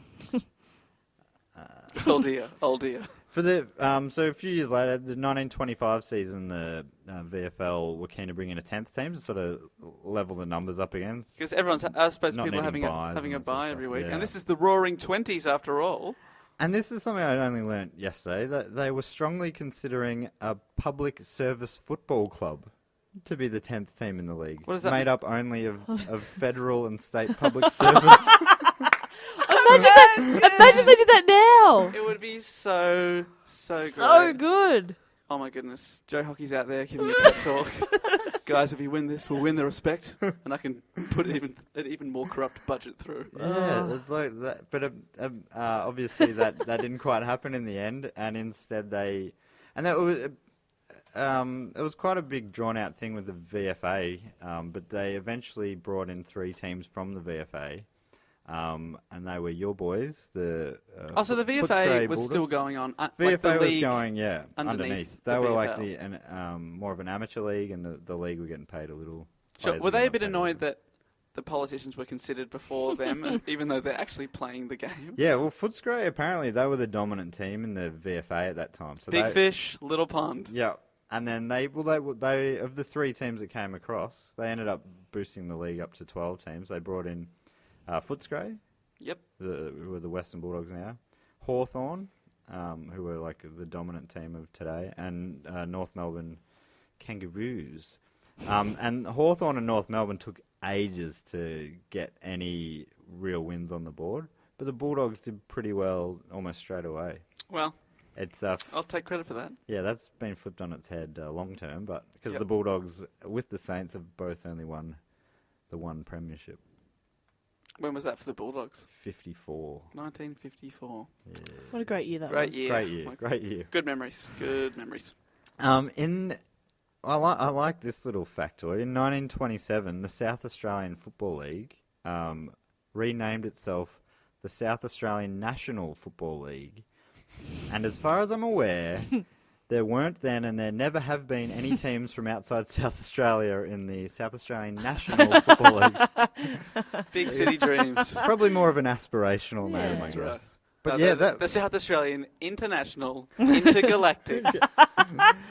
Oh dear. Oh dear. For the so a few years later, the 1925 season, the VFL were keen to bring in a 10th team to sort of level the numbers up again. Because everyone's, I suppose Not people are needing having a buys and that sort of buy stuff, every week. yeah. And this is the Roaring Twenties after all. And this is something I only learnt yesterday, that they were strongly considering a public service football club to be the 10th team in the league. What does that Made mean? up only of federal and state public service. Imagine they did that now. It would be so great. So good. Oh my goodness. Joe Hockey's out there giving a pep talk. Guys, if we win this, we'll win the respect. And I can put an even more corrupt budget through. Yeah, it's like that, but obviously that didn't quite happen in the end, and instead it was quite a big drawn out thing with the VFA, but they eventually brought in 3 teams from the VFA, and they were your boys. So the VFA Footscray was Bulldogs. still going on. VFA like the was league going, underneath They the were like VFL. more of an amateur league, and the league were getting paid a little. Sure. players Were they a getting bit paid annoyed little. that the politicians were considered before them, even though they're actually playing the game? Yeah, well, Footscray, apparently they were the dominant team in the VFA at that time. So Big fish, little pond. Yeah, and then they of the 3 teams that came across, they ended up boosting the league up to 12 teams. They brought in Footscray, Yep. who are the Western Bulldogs now, Hawthorn, who were like the dominant team of today, and North Melbourne Kangaroos. And Hawthorn and North Melbourne took ages to get any real wins on the board, but the Bulldogs did pretty well almost straight away. Well, It's I'll take credit for that. yeah, that's been flipped on its head long term, but because Yep. the Bulldogs with the Saints have both only won the one premiership, When was that for the Bulldogs? 54. 1954. Yeah. What a great year that Great was. year. Great year, My- great year. Good memories. Good memories. I like this little factoid. In 1927, the South Australian Football League renamed itself the South Australian National Football League. And as far as I'm aware, there weren't then and there never have been any teams from outside South Australia in the South Australian National Football League. Big city dreams. Probably more of an aspirational name, I That's guess. right. But No, yeah, the South Australian International Intergalactic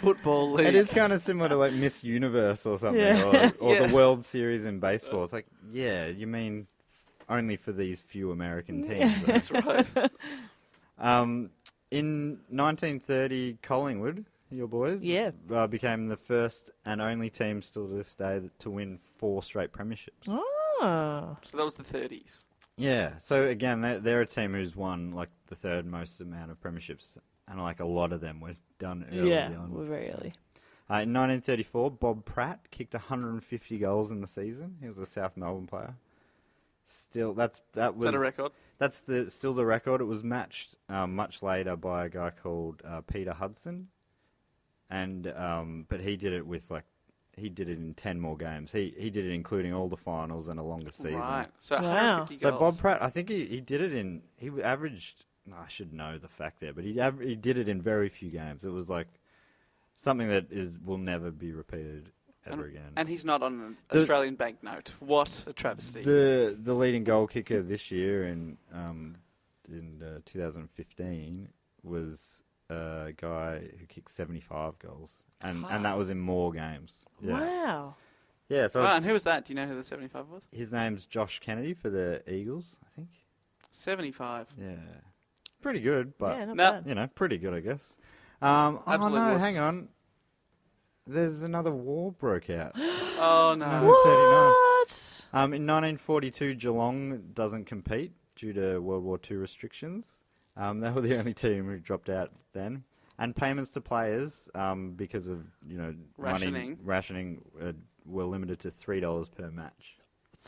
Football League. it is kind of similar to like Miss Universe or something, Yeah. or Yeah. the World Series in baseball. It's like, yeah, you mean only for these few American teams. That's right. In 1930, Collingwood, your boys, Yeah. became the first and only team still to this day to win 4 straight premierships. Oh. So that was the 30s. Yeah, so again, they're a team who's won like the 3rd most amount of premierships, and like a lot of them were done early Yeah, on. we're very early. In 1934, Bob Pratt kicked 150 goals in the season. He was a South Melbourne player. Still, that Is that a record? That's still the record. It was matched much later by a guy called Peter Hudson, and but he did it in 10 more games. He did it including all the finals and a longer season. Right. So Wow. 150 So goals. Bob Pratt, I think he did it in. He averaged. I should know the fact there, but he did it in very few games. It was like something that will never be repeated ever again. And he's not on an The- Australian banknote. What a travesty. The leading goal kicker this year in 2015 was a guy who kicked 75 goals, and that was in more games. Yeah, Wow. yeah. So Right, it's- and who was that? Do you know who the 75 was? his name's Josh Kennedy for the Eagles, I think. 75. Yeah, pretty good, but Yeah, not No. bad. you know, pretty good, I guess. Oh Absolute no, wuss. hang on. there's another war broke out. Oh, no. 1939. In 1942, Geelong doesn't compete due to World War II restrictions. They were the only team who dropped out then. And payments to players, because of Rationing. rationing, were limited to $3 per match.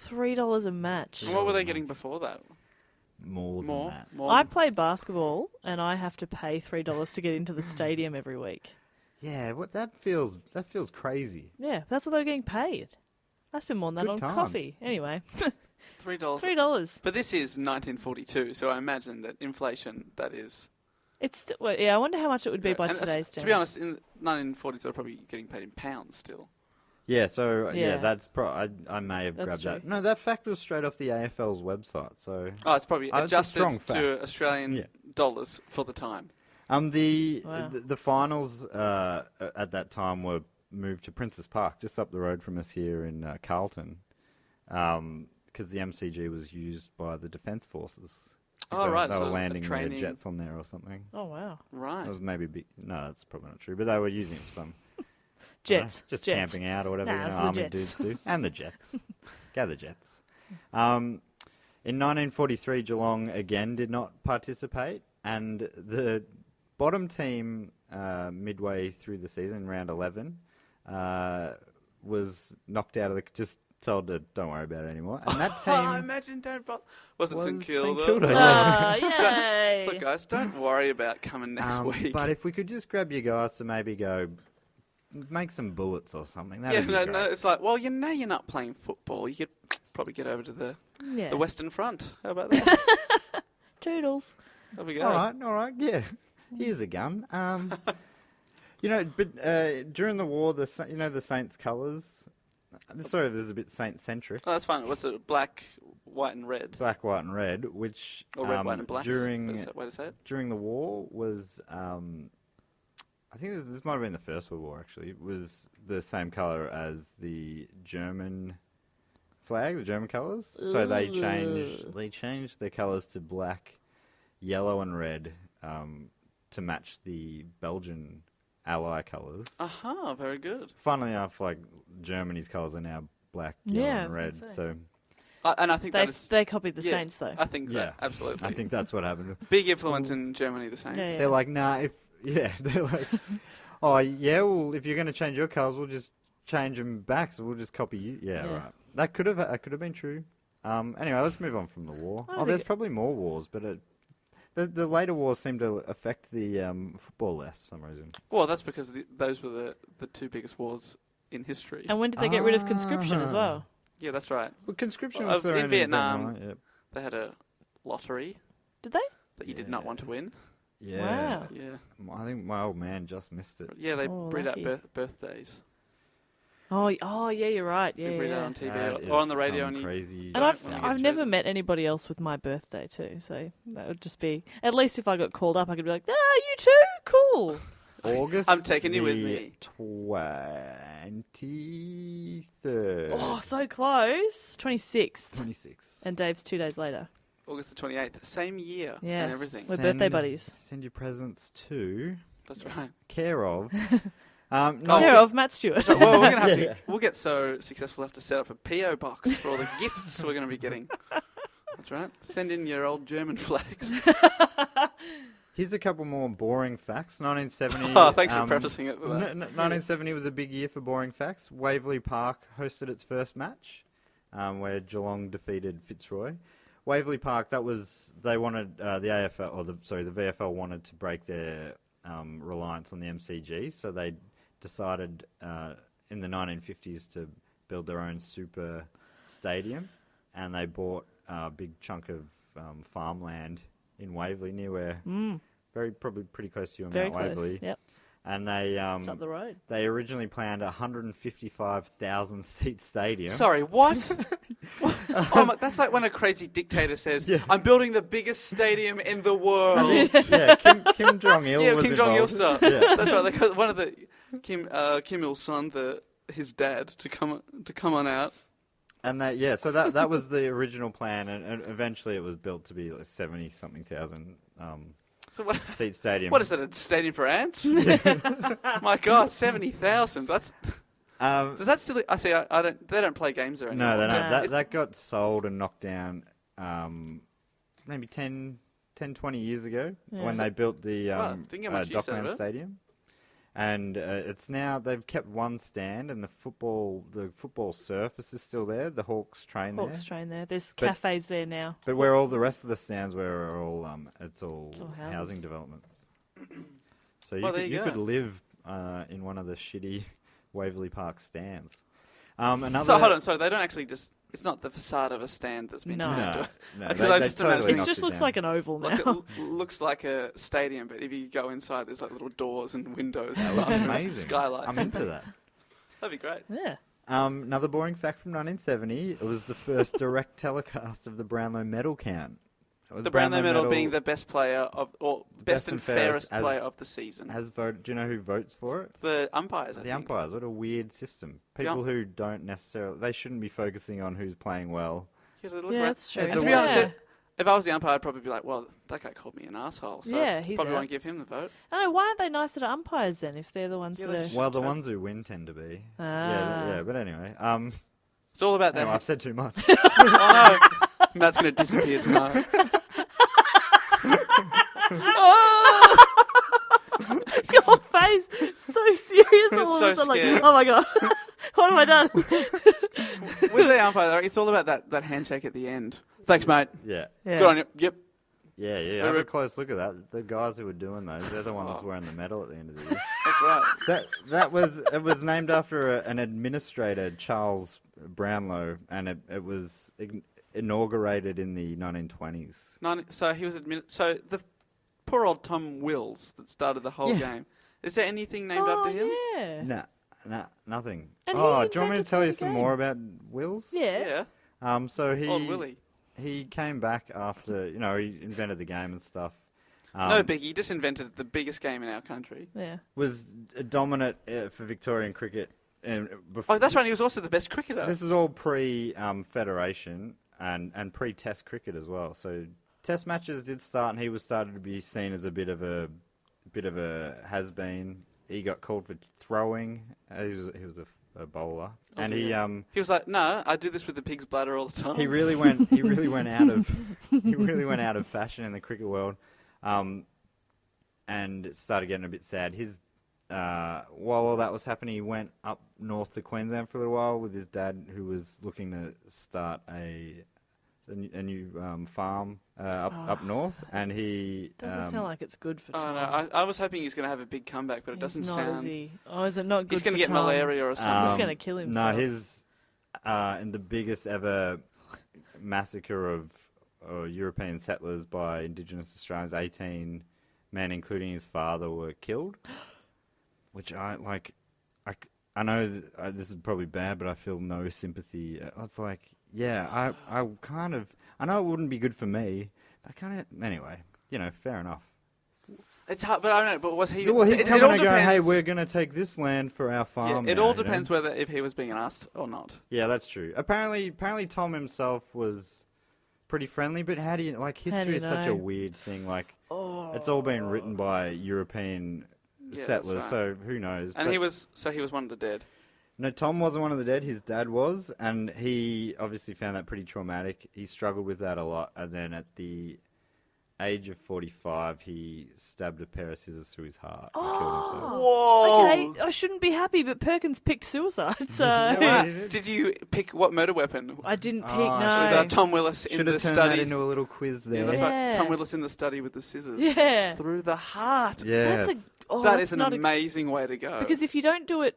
$3 a match. And what were they getting before that? More than that. I play basketball, and I have to pay $3 to get into the stadium every week. Yeah, that feels crazy. Yeah, that's what they were getting paid. I spend more than that Good on times. coffee. Anyway, $3. $3. But this is 1942, so I imagine that inflation, that is... It's I wonder how much it would be by And today's to standards. be honest, in 1940s, they're probably getting paid in pounds still. Yeah, so Yeah. that's I may have That's grabbed true. that. No, that fact was straight off the AFL's website. So Oh, it's probably It's a adjusted strong fact. to Australian Yeah. dollars for the time. the Wow. the finals at that time were moved to Princes Park, just up the road from us here in Carlton, because the MCG was used by the Defence Forces. Oh, right, They so were it was a landing their training- jets on there or something. Oh wow, Right. That was maybe no, that's probably not true, but they were using it for some jets, just jets. camping out or whatever Nah, it's the army jets. dudes do, and the jets, gather jets. In 1943, Geelong again did not participate, and the bottom team midway through the season, round 11, was knocked out of the just told to don't worry about it anymore. And that Oh, team imagine don't bother. Was it was St Kilda? St Kilda, Ah, Don't- Look, yay! guys, don't worry about coming next week. But if we could just grab you guys to maybe go make some bullets or something, Yeah, that'd be no, great. no. It's like, well, you're not playing football. You could probably get over to the Yeah. Western Front. How about that? Toodles. There we go. All right, yeah. Here's a gun. But during the war, the Saints' colours. Sorry, this is a bit Saint-centric. Oh, that's fine. What's it? Black, white, and red. Black, white, and red, which Or red, white, and black. during Way to say it. during the war was, I think this might have been the First World War actually. Was the same colour as the German flag, the German colours. So they changed their colours to black, yellow, and red to match the Belgian Ally colours. Aha, very good. Funnily enough, like Germany's colours are now black, yellow, Yeah, and I red. was So And I think that is... They copied the yeah, Saints though. I think yeah, that, absolutely. I think that's what happened. Big influence in Germany, the Saints. Yeah, yeah. They're like, nah, they're like, oh yeah, well, if you're going to change your colours, we'll just change them back, so we'll just copy you. Yeah, Yeah. right. That could have been true. Anyway, let's move on from the war. I There's think- probably more wars, but the later wars seem to affect the football less for some reason. Well, that's because those were the two biggest wars in history. And when did they get rid of conscription as well? Yeah, that's right. Well, conscription Well, was in surrounding Vietnam, Vietnam, right? They had a lottery Did they? that you did not want to win. Yeah. Wow. Yeah. I think my old man just missed it. Yeah, they Oh, read out lucky. birthdays. Oh, yeah, you're right. So Yeah, you read out yeah. on TV That or on the is radio, some and you crazy. And Don't I've wanna get I've never chosen. met anybody else with my birthday too, so that would just be at least if I got called up, I could be like, you too, cool. August. I'm taking you with the me. 23rd. Oh, so close. 26th, 26. and Dave's 2 days later. August the 28th, same year Yes, and everything. we're birthday buddies. Send your presents to That's right. care of. Oh, Care of Matt Stewart. So, well, we're gonna have Yeah. to. We'll get so successful, we'll have to set up a PO box for all the gifts we're going to be getting. That's right. Send in your old German flags. Here's a couple more boring facts. 1970. Oh, thanks for prefacing it with that. 1970 was a big year for boring facts. Waverley Park hosted its first match, where Geelong defeated Fitzroy. Waverley Park. They wanted the AFL or the VFL wanted to break their reliance on the MCG, so they decided in the 1950s to build their own super stadium, and they bought a big chunk of farmland in Waverley near where probably pretty close to you in Very Mount close. Waverley. Yep. And they It's up the road. they originally planned a 155,000 seat stadium. Sorry, what? Oh, that's like when a crazy dictator says, Yeah. "I'm building the biggest stadium in the world." Yeah, Kim Jong Il. Yeah, was Kim Jong Il involved. stuff. Yeah. That's right. They got one of the Kim Il's son, his dad, to come on out. And so that was the original plan, and eventually it was built to be like 70-something thousand So what? seat stadium. What is that? A stadium for ants? My God, 70,000. That's. Does that still? I see. I don't. They don't play games there anymore. No, they don't. No. That got sold and knocked down maybe 10, 20 years ago when they built the Wow, didn't get much use out of Dockland it. Stadium. And it's now they've kept one stand, and the football surface is still there. The Hawks train Hawks train there. There's But- cafes there now. but where all the rest of the stands were are all it's all All houses. housing developments. So Well, there you you could go. live in one of the shitty Waverley Park stands. Another So hold on. So they don't actually just. It's not the facade of a stand that's been No. turned into. no, Because they- I they just totally imagine- It knocked just looks down. like an oval now. Look, it looks like a stadium, but if you go inside, there's like little doors and windows. That and would be bathrooms and amazing. Skylights. I'm into that. That'd be great. Yeah. Another boring fact from 1970, it was the first direct telecast of the Brownlow medal count. It was The Brownlow medal being the best player or best and fairest as- player of the season. has voted. Do you know who votes for it? The umpires, I The think. umpires. What a weird system. The People who don't necessarily, they shouldn't be focusing on who's playing well. Yeah, they look Yeah, around. that's true. It's And to a be honest, Yeah. if I was the umpire, I'd probably be like, well, that guy called me an asshole, so Yeah, he's probably out. won't give him the vote. I know, why aren't they nicer to umpires then if they're the ones Yeah, that they are... should. Well, the Totally. ones who win tend to be. Ah. Yeah. But anyway, It's all about that. anyway, I've said too much. Oh no, Matt's going to disappear tonight. Oh! Your face, so serious I'm all so of a sudden, like, scared. oh my god, what have I done? With the umpire, it's all about that handshake at the end. Thanks, mate. Yeah. Yeah. Good on you. Yep. Yeah. Have a close look at that. The guys who were doing those, they're the ones Oh. wearing the medal at the end of the year. That's right. It was named after an administrator, Charles Brownlow, and it was inaugurated in the 1920s. So he was so the poor old Tom Wills that started the whole Yeah. game. Is there anything named Oh, after him? yeah. Nah, nothing. And he Do you want me to invented tell the you some game. more about Wills? Yeah. Yeah. So Old Willie. he came back after he invented the game and stuff. No biggie. He just invented the biggest game in our country. Yeah. Was dominant for Victorian cricket. And Oh, that's right. He was also the best cricketer. This is all pre Federation and pre Test cricket as well. So Test matches did start, and he was started to be seen as a bit of a has been. He got called for throwing. He was a bowler, Oh, and dear. He was like, "No, I do this with the pig's bladder all the time." he really went out of fashion in the cricket world, and it started getting a bit sad. While all that was happening, he went up north to Queensland for a little while with his dad, who was looking to start a new farm up north, and he Doesn't sound like it's good for Oh Tom. no, I was hoping he's going to have a big comeback, but it doesn't He's not, sound. is he? Oh, is it not good He's going for to get Tom? malaria or something. He's gonna kill No, himself. his in the biggest ever massacre of European settlers by Indigenous Australians, 18 men, including his father, were killed. Which I know this is probably bad, but I feel no sympathy. It's like, yeah, I know it wouldn't be good for me. I kind of, anyway, fair enough. It's hard, but I don't know. But was he? Well, he's it coming all and going, hey, depends- we're going to take this land for our farm. Yeah, it now, all you know? depends whether if he was being asked or not. Yeah, that's true. Apparently Tom himself was pretty friendly, but how do you, history is such a know? weird thing. Oh. It's all been written by European Yeah, settlers, that's right. so who knows? And But- he was one of the dead. No, Tom wasn't one of the dead. His dad was, and he obviously found that pretty traumatic. He struggled with that a lot, and then at the age of 45, he stabbed a pair of scissors through his heart and killed himself. Whoa! Okay, I shouldn't be happy, but Perkins picked suicide, so Wow. he did. Did you pick what murder weapon? I didn't pick. Oh, No, Was Tom Willis in Should the have turned that study? into a little quiz Yeah, there. that's right. Yeah. Tom Willis in the study with the scissors. Yeah. Through the heart. Yeah, That's that That is is an not amazing way to go. because if you don't do it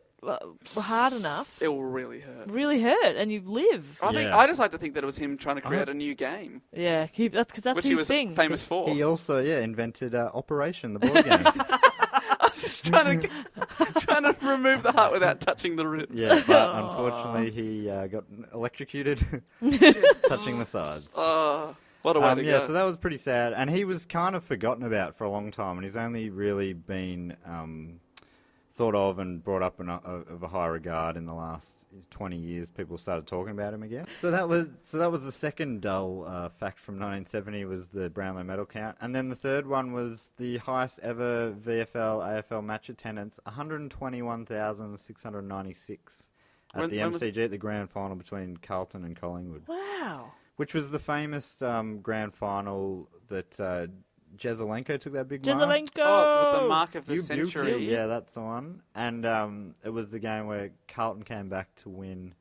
hard enough, it will really hurt. really hurt, and you live. I just like to think that it was him trying to create a new game, Yeah, that's because that's which he his was thing. famous for. He also invented Operation, the board game. I was just trying to remove the heart without touching the ribs. Yeah, but unfortunately he got electrocuted touching the sides. Oh, what a way to Yeah, go. so that was pretty sad, and he was kind of forgotten about for a long time, and he's only really been thought of and brought up of a high regard in the last 20 years. People started talking about him again. So that was the second dull fact from 1970 was the Brownlow medal count, and then the third one was the highest ever VFL AFL match attendance, 121,696 at the MCG at the grand final between Carlton and Collingwood. Wow. Which was the famous grand final that Jezelenko took that big mark. Jezelenko! Oh, with the mark of the century. Yeah, that's the one. And it was the game where Carlton came back to win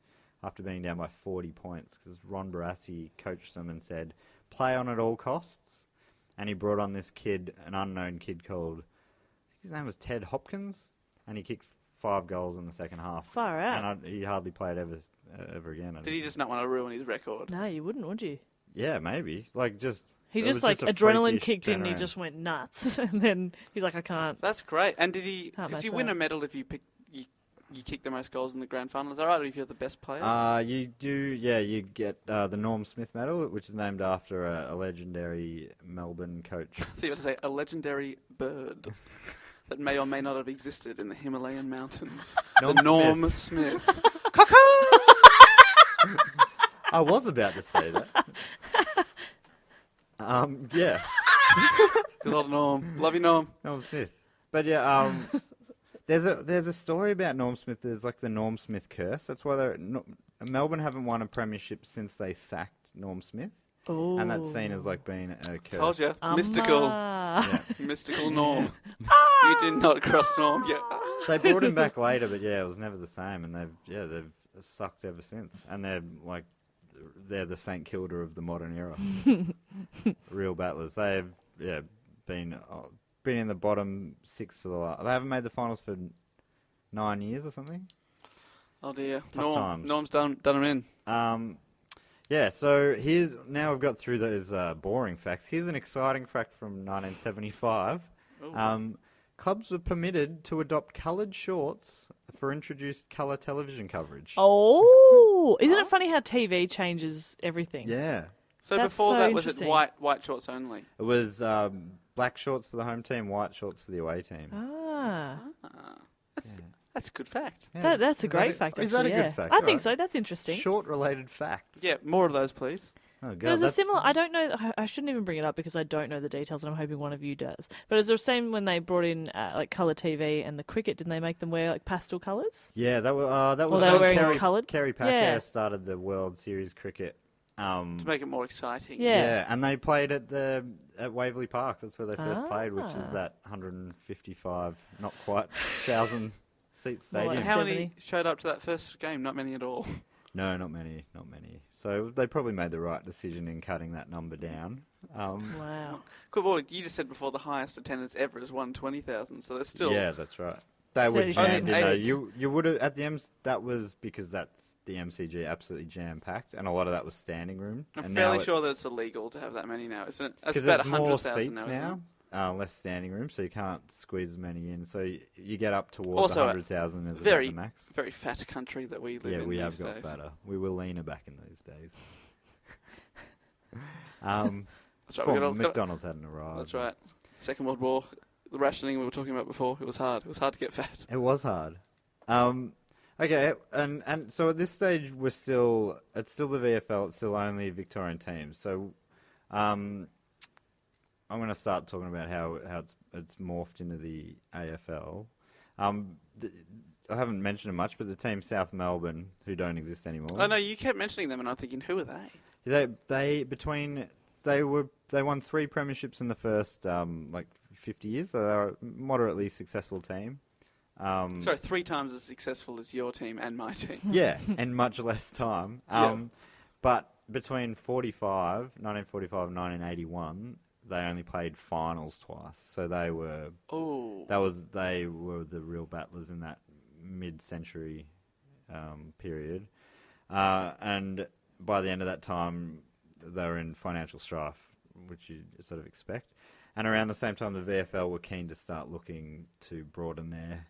after being down by 40 points because Ron Barassi coached them and said, play on at all costs. And he brought on this kid, an unknown kid called, I think his name was Ted Hopkins, and he kicked 5 goals in the second half. Far out. And he hardly played ever again. Did he just not want to ruin his record? No, you wouldn't, would you? Yeah, maybe. He It just was just a adrenaline freakish kicked in and he turnaround. just went nuts. And then he's like, I can't. That's great. And did he? Can't Because match you win that. a medal if you kick the most goals in the grand final. Is that right? Or if you're the best player? You do, yeah. You get the Norm Smith medal, which is named after a legendary Melbourne coach. I thought you were to say a legendary bird that may or may not have existed in the Himalayan mountains. Norm the Norm Smith. I was about to say that. Yeah, Good old Norm. Love you, Norm. Norm Smith. But yeah, there's a story about Norm Smith. There's like the Norm Smith curse. That's why Melbourne haven't won a premiership since they sacked Norm Smith. Ooh. And that's seen as like being a curse. Told you. Mystical. Yeah. Mystical Norm. You did not cross Norm yet. They brought him back later, but yeah, it was never the same, and they've sucked ever since. And they're the St Kilda of the modern era. Real battlers. They've been in the bottom 6 for the last. They haven't made the finals for 9 years or something. Oh dear. Tough times. Norm's done them in. Yeah, so now we've got through those boring facts. Here's an exciting fact from 1975. Ooh. Clubs were permitted to adopt coloured shorts for introduced colour television coverage. Oh, isn't it funny how TV changes everything? Yeah. So That's before so that, was it interesting. white shorts only? It was black shorts for the home team, white shorts for the away team. Ah, That's a good fact. Yeah. that's a Is great that fact. Is that a actually, good yeah. fact? I think Alright. so. That's interesting. Short-related facts. Yeah, more of those, please. Oh, God, There's a that's- similar. I don't know. I shouldn't even bring it up because I don't know the details, and I'm hoping one of you does. But it's the same when they brought in like colour TV and the cricket. Didn't they make them wear like pastel colours? Yeah, that was they were wearing Kerry, coloured? Kerry Packer Yeah. started the World Series cricket. To make it more exciting. Yeah. And they played at Waverley Park. That's where they first played, which is Ah. that 155, not quite 1,000 seat More like stadium. How 70. many showed up to that first game? Not many at all. No, not many. So they probably made the right decision in cutting that number down. Wow. Good boy. You just said before the highest attendance ever is 120,000. So there's still. Yeah, that's right. They were 30 jammed in though. Only You would have at the that was because that's the MCG absolutely jam packed, and a lot of that was standing room. I'm and fairly now sure that it's illegal to have that many now, isn't it? It's because about there's more 100,000 seats now, isn't it? less standing room, so you can't squeeze as many in. So you get up towards Also, 100,000 as very- about the max. Very fat country that we live Yeah, in we these have got days. fatter. We were leaner back in those days. That's right. We got McDonald's hadn't arrived. That's right. Second World War, the rationing we were talking about before, it was hard. It was hard to get fat. It was hard. Okay, and so at this stage it's still the VFL. It's still only Victorian teams. So, I'm going to start talking about how it's morphed into the AFL. I haven't mentioned it much, but the team South Melbourne, who don't exist anymore. Oh no, you kept mentioning them, and I'm thinking, who are they? They won 3 premierships in the first 50 years. So they were a moderately successful team. Sorry, 3 times as successful as your team and my team. Yeah, and much less time. Yeah. But between 1945 and 1981, they only played finals twice. So they were the real battlers in that mid-century period. And by the end of that time, they were in financial strife, which you sort of expect. And around the same time, the VFL were keen to start looking to broaden their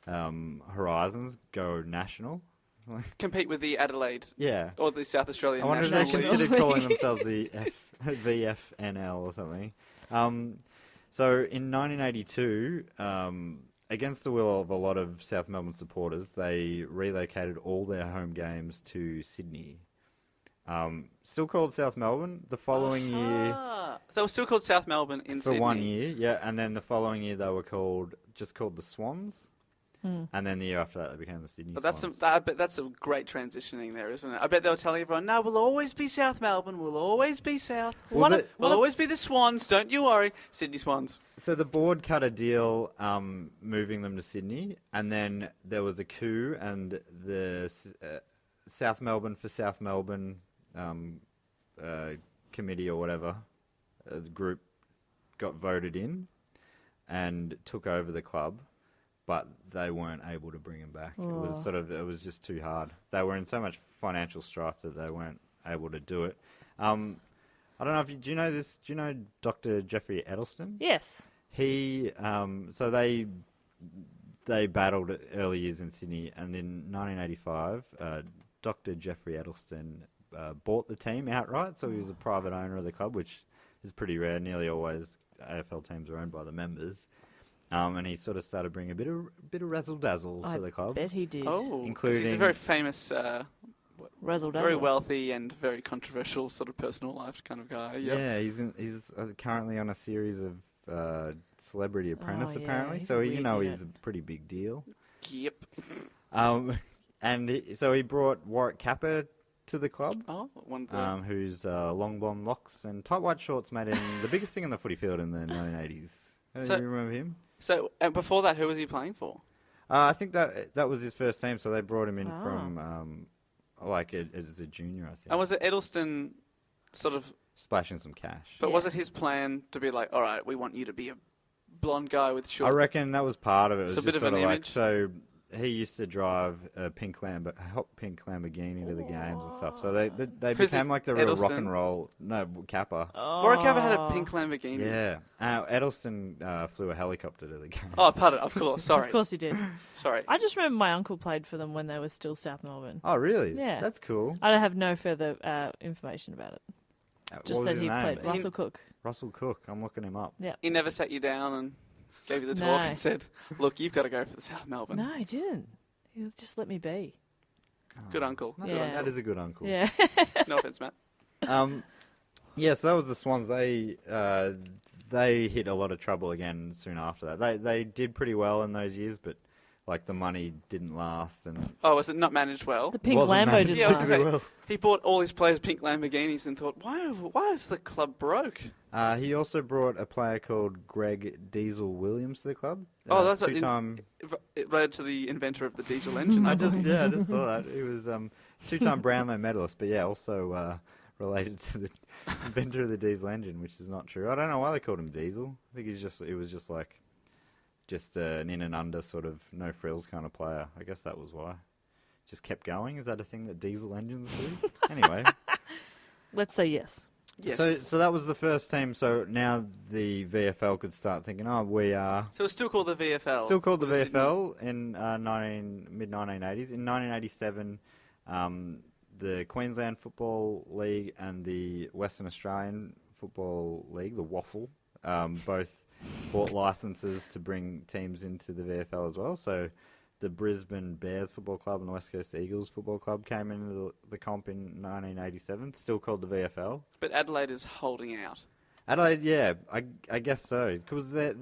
horizons, go national. Compete with the Adelaide Yeah. or the South Australian I wonder if they National League. considered calling themselves the VFNL or something. So in 1982, against the will of a lot of South Melbourne supporters, they relocated all their home games to Sydney. Still called South Melbourne. The following year, So they were still called South Melbourne in for Sydney. 1 year, yeah, and then the following year they were just called the Swans, Hmm. and then the year after that they became the Sydney But that's Swans. I bet that's a great transitioning there, isn't it? I bet they were telling everyone, "No, we'll always be South Melbourne. We'll always be South. Well, We'll always be the Swans. Don't you worry, Sydney Swans." So the board cut a deal moving them to Sydney, and then there was a coup, and the South Melbourne for South Melbourne committee or whatever, the group got voted in and took over the club, but they weren't able to bring him back. Oh. It was just too hard. They were in so much financial strife that they weren't able to do it. I don't know if do you know this? Do you know Dr. Jeffrey Edelston? Yes. He so they battled at early years in Sydney, and in 1985, Dr. Jeffrey Edelston bought the team outright. So he was a private owner of the club, which is pretty rare. Nearly always AFL teams are owned by the members. And he sort of started bringing a bit of razzle dazzle to the club. I bet he did. Oh, 'cause Including- he's a very famous, Razzle dazzle. very wealthy and very controversial sort of personal life kind of guy. Yep. Yeah, he's currently on a series of Celebrity Apprentice, yeah, apparently. he's So a weird Oh, he's a unit. pretty big deal. Yep. So he brought Warwick Capper to the club. Oh, one of the... Whose long blonde locks and tight white shorts made him the biggest thing in the footy field in the 1980s. Do So- you remember him? So, and before that, who was he playing for? I think that was his first team, so they brought him in Ah. from as a junior, I think. And was it Edelston sort of... Splashing some cash. But Yeah. was it his plan to be like, all right, we want you to be a blonde guy with short... I reckon that was part of it. It was It's a just bit of sort an of like, image. so he used to drive a hot pink Lamborghini to the games and stuff. So they Who's became the- like the real rock Edelston? and roll. No, Kappa. Warwick Capper had a pink Lamborghini. Yeah. Edelston flew a helicopter to the games. Oh, pardon, of course, sorry. Of course he did. Sorry. I just remember my uncle played for them when they were still South Melbourne. Oh, really? Yeah. That's cool. I don't have no further information about it. Just what was that his he name? played Russell Cook. Russell Cook. I'm looking him up. He never sat you down and gave you the talk No. and said, look, you've got to go for the South Melbourne. No, he didn't. He just let me be. Good uncle. That's Good Yeah. That uncle. is a good uncle. Yeah. No offense, Matt. Yeah, so that was the Swans. They hit a lot of trouble again soon after that. They did pretty well in those years, but like the money didn't last, and Oh, was it not managed well? The pink wasn't Lambo managed did Yeah, I was not. gonna say- well. He bought all his players pink Lamborghinis and thought, why is the club broke? He also brought a player called Greg Diesel Williams to the club. Oh, that's what- two-time. It led to the inventor of the diesel engine. I just saw that. He was two-time Brownlow medalist, but yeah, also related to the inventor of the diesel engine, which is not true. I don't know why they called him Diesel. I think it was just like an in and under sort of no frills kind of player. I guess that was why. Just kept going. Is that a thing that diesel engines do? Anyway. Let's say yes. Yes. So that was the first team. So now the VFL could start thinking, we are So it's still called the VFL. still called the with Sydney. VFL in mid-1980s. In 1987, the Queensland Football League and the Western Australian Football League, the Waffle, both bought licenses to bring teams into the VFL as well. So the Brisbane Bears Football Club and the West Coast Eagles Football Club came into the comp in 1987, still called the VFL. But Adelaide is holding out. Adelaide, yeah, I guess so. Because their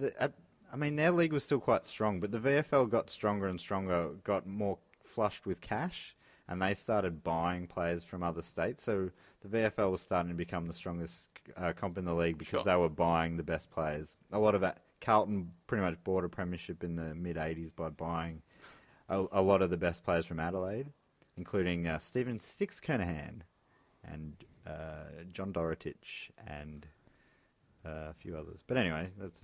league was still quite strong, but the VFL got stronger and stronger, got more flushed with cash, and they started buying players from other states. So the VFL was starting to become the strongest comp in the league because Sure. they were buying the best players. A lot of that, Carlton pretty much bought a premiership in the mid-'80s by buying a lot of the best players from Adelaide, including Stephen Sticks Kernahan and John Dorotich and a few others. But anyway, that's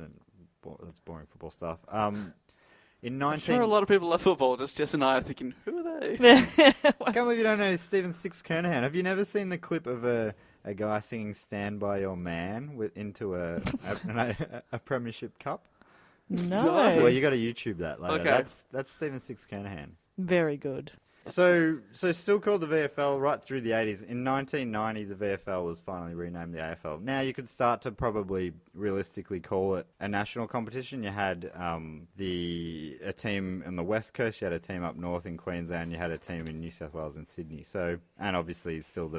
boring football stuff. In I'm sure a lot of people love football. Just Jess and I are thinking, who are they? I can't believe you don't know Stephen Sticks Kernahan. Have you never seen the clip of a guy singing "Stand by Your Man" into a premiership cup? No. Well, you got to YouTube that later. Okay. That's Stephen Six Canahan. Very good. So still called the VFL right through the 80s. In 1990, the VFL was finally renamed the AFL. Now you could start to probably realistically call it a national competition. You had a team on the West Coast, you had a team up north in Queensland, you had a team in New South Wales and Sydney. So, and obviously still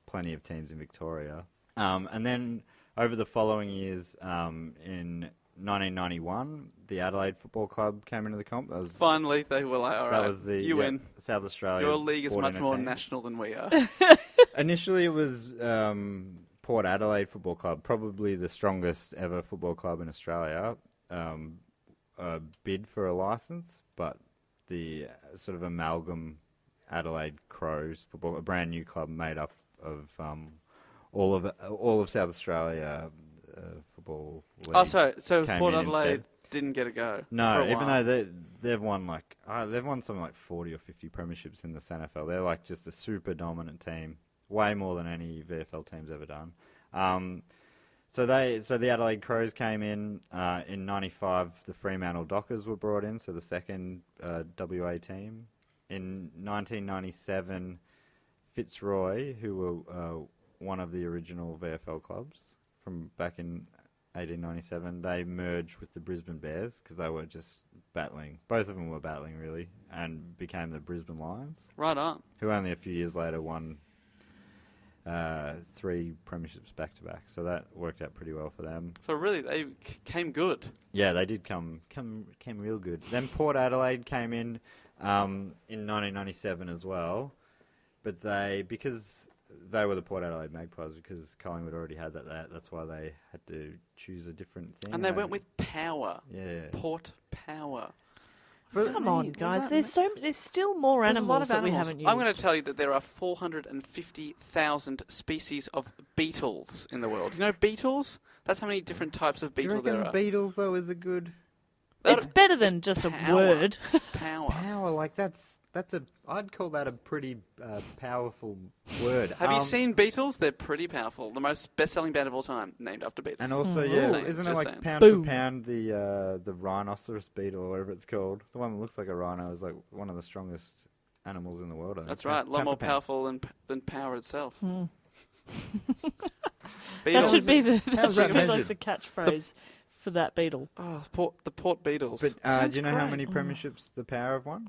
plenty of teams in Victoria. And then over the following years, in 1991, the Adelaide Football Club came into the comp. Finally, they were like, all right, that was the you win. South Australia. Your league is much 14 more team. national than we are. Initially, it was Port Adelaide Football Club, probably the strongest ever football club in Australia, bid for a licence, but the sort of amalgam Adelaide Crows football, a brand new club made up of all of South Australia football league. Oh, so came Port in Adelaide instead. didn't get a go. No, for a even while. though they've won something like 40 or 50 premierships in the SANFL. They're like just a super dominant team, way more than any VFL team's ever done. So the Adelaide Crows came in 95. The Fremantle Dockers were brought in, so the second WA team. In 1997, Fitzroy, who were one of the original VFL clubs from back in 1897, they merged with the Brisbane Bears because they were just battling. Both of them were battling, really, and became the Brisbane Lions, Right on. who only a few years later won 3 premierships back-to-back. So that worked out pretty well for them. So really, they came good. Yeah, they did come real good. Then Port Adelaide came in 1997 as well, but because they were the Port Adelaide Magpies, because Collingwood already had that's why they had to choose a different thing. And they went with Power. Yeah. Port Power. Come on, guys. There's still more There's a animals lot of that we animals. haven't used. I'm going to tell you that there are 450,000 species of beetles in the world. You know beetles? That's how many different types of Do you beetle reckon there are. Beatles though is a good It's better than just a power. word. Power. power? Like I'd call that a pretty powerful word. Have you seen Beatles? They're pretty powerful. The most best-selling band of all time, named after Beatles. And also, Mm. yeah, Just saying, isn't it just like saying. pound Boom. for pound the rhinoceros beetle or whatever it's called? The one that looks like a rhino is like one of the strongest animals in the world. I think. That's right. A lot Pound more for pound. powerful than power itself. Mm. That Beetles. should be How's that like measured? the catchphrase for that beetle. Oh, the Port Beatles. But Sounds do you know how great. many premierships the Power have won?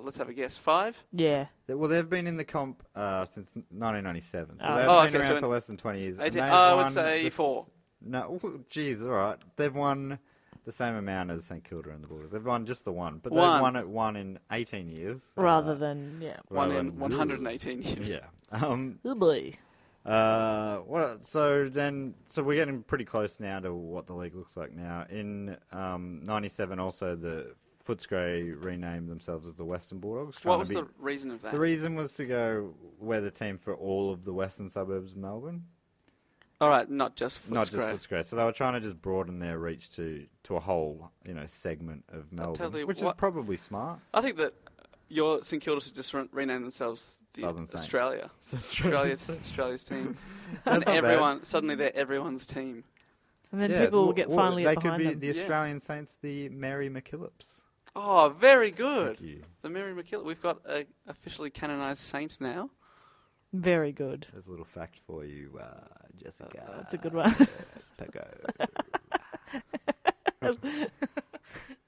Let's have a guess. 5? Yeah. Well, they've been in the comp since 1997, so Oh. they've Oh, been okay, around so for less than 20 years. and 18 they've I would won say 4. No, geez, all right. They've won the same amount as St Kilda and the Bulldogs. They've won just the one, but One. they've won it one in 18 years. Rather than, yeah. One rather in than- 118 years. Yeah. Oh boy. So we're getting pretty close now to what the league looks like now. In 97, also the Footscray renamed themselves as the Western Bulldogs. What was the reason of that? The reason was to go we're the team for all of the western suburbs of Melbourne, All right, not just Footscray. not just Footscray. So they were trying to just broaden their reach to a whole segment of Melbourne, tell you which is what- probably smart. I think that your St Kilda should just rename themselves the Southern Saints. Australia. So Australia's team. That's And not everyone, suddenly they're everyone's team. And then Yeah, people will well, get well, finally they up behind could be them. the Yeah. Australian Saints, the Mary McKillops. Oh, very good. Thank you. The Mary McKillop. We've got a officially canonised saint now. Very good. There's a little fact for you, Jessica. That's a good one. Paco.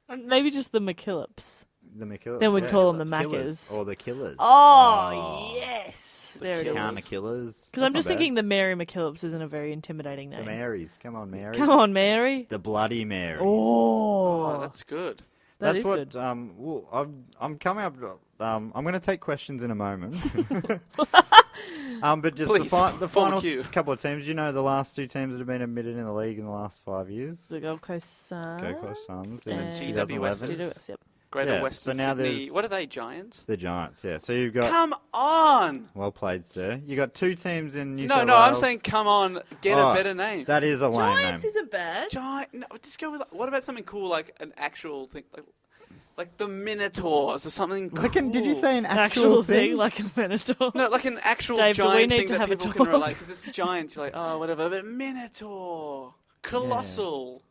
And maybe just the McKillops. The McKillops. Then we'd yeah. call them the Killers. Maccas. Or the Killers. Oh, yes. There it is. Counter Killers. Because I'm just thinking the Mary McKillops isn't a very intimidating The name. Marys. Come on, Mary. Come on, Mary. The Bloody Marys. Oh, that's good. That That's is what. good. Well, I'm coming up. I'm going to take questions in a moment. But just Please, the form a final queue. couple of teams. You know, the last 2 teams that have been admitted in the league in the last 5 years. The Gold Coast Suns. Gold Coast Suns in and GWS. 2011. GWS, yep. Greater Yeah, Western so now Sydney. there's- What are they, Giants? The Giants, yeah. So you've got. Come on! Well played, sir. You got 2 teams in New No, South no, Wales. I'm saying come on, get Oh, a better name. That is a lame Giants name. isn't bad. Giant. No, just go with. What about something cool like an actual thing, like the Minotaurs or something cool? Did you say an An actual thing like a Minotaur. No, like an actual Dave, do we giant need thing to that have a people can talk? relate. Because it's giants, you're like, oh, whatever. But Minotaur, colossal.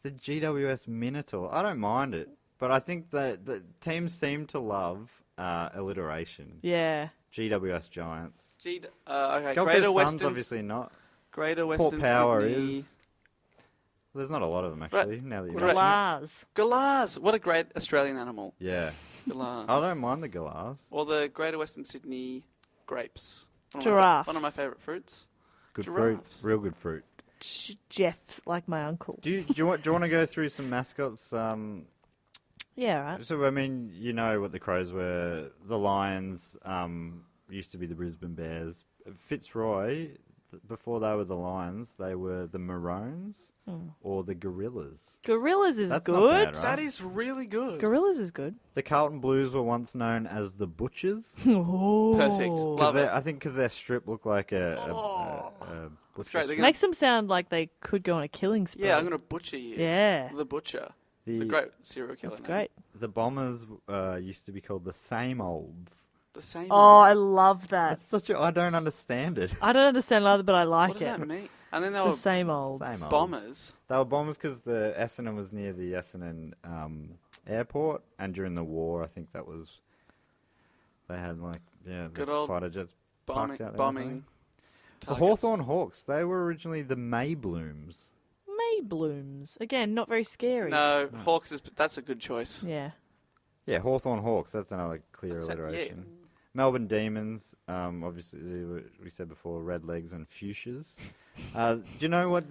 The GWS Minotaur. I don't mind it, but I think that the teams seem to love alliteration. Yeah. GWS Giants. Okay, Gold Greater Coast Suns Western. obviously not. Greater Western Port Power Sydney. is. There's not a lot of them actually. Now that you mention it. Galahs. Galahs. What a great Australian animal. Yeah. Galah. I don't mind the Galahs. Or the Greater Western Sydney grapes. Giraffes. One of my favourite fruits. Good Giraffes. fruit. Real good fruit. Jeff, like my uncle. Do you want to go through some mascots? Yeah, right. So I mean, you know what the Crows were. The Lions used to be the Brisbane Bears. Fitzroy, before they were the Lions, they were the Maroons or the Gorillas. Gorillas is That's good. not bad, right? That is really good. Gorillas is good. The Carlton Blues were once known as the Butchers. Oh. Perfect. Love it. I think because their strip looked like a That's butcher great. strip. Makes them sound like they could go on a killing spree. Yeah, I'm going to butcher you. Yeah. The Butcher. It's a The, great serial killer That's name. great. the Bombers used to be called the Same Olds. The same. Oh, I ones. love that. That's such a. I don't understand it. I don't understand either, but I like What does it. that mean? And then they The were same old. Same olds. bombers. They were bombers because the Essendon was near the Essendon airport, and during the war, I think that was. They had the Good old fighter jets Bombing. parked out there. or Bombing. something. The targets. Hawthorn Hawks. They were originally the Mayblooms. May blooms. Again, not very scary. No, Hawks is. That's a good choice. Yeah. Yeah, Hawthorn Hawks. That's another clear That's it, alliteration. Melbourne Demons. Obviously, we said before, red legs and fuchsias. Do you know what?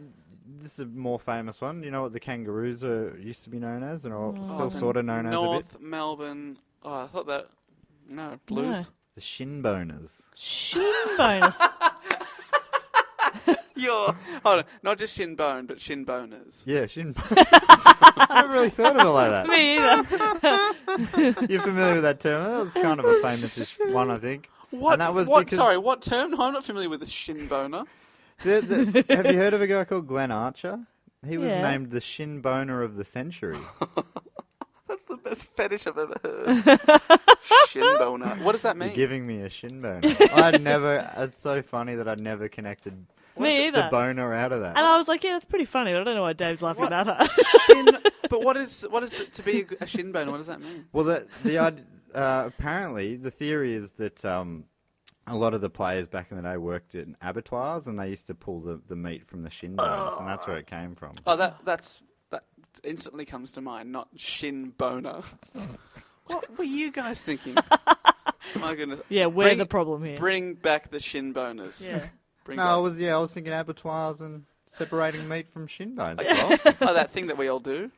This is a more famous one. Do you know what the Kangaroos used to be known as, and are still sort of known as a bit? North Melbourne. Oh, I thought that. No, Blues. No. The Shinboners. Shinboners. Hold on, not just shin bone, but shin boners. Yeah, Shinboners. I never really thought of it like that. Me either. You're familiar with that term? That was kind of a famous one, I think. What? And that was what? because- Sorry, what term? No, I'm not familiar with the shin boner. Have you heard of a guy called Glenn Archer? He was Yeah. named the Shin Boner of the Century. That's the best fetish I've ever heard. Shin boner. What does that You're mean? giving me a shin boner. I'd never. It's so funny that I'd never connected Me the either. boner out of that. And I was like, yeah, that's pretty funny. But I don't know why Dave's laughing What? about that. Shin. But what is it to be a shin boner? What does that mean? Well, apparently the theory is that a lot of the players back in the day worked in abattoirs, and they used to pull the meat from the shin bones, and that's where it came from. Oh, that instantly comes to mind. Not shin boner. What were you guys thinking? My goodness. Yeah, we're the problem here. Bring back the shin boners. Yeah. Bring No, back. I was thinking abattoirs and separating meat from shin bones. Oh, that thing that we all do.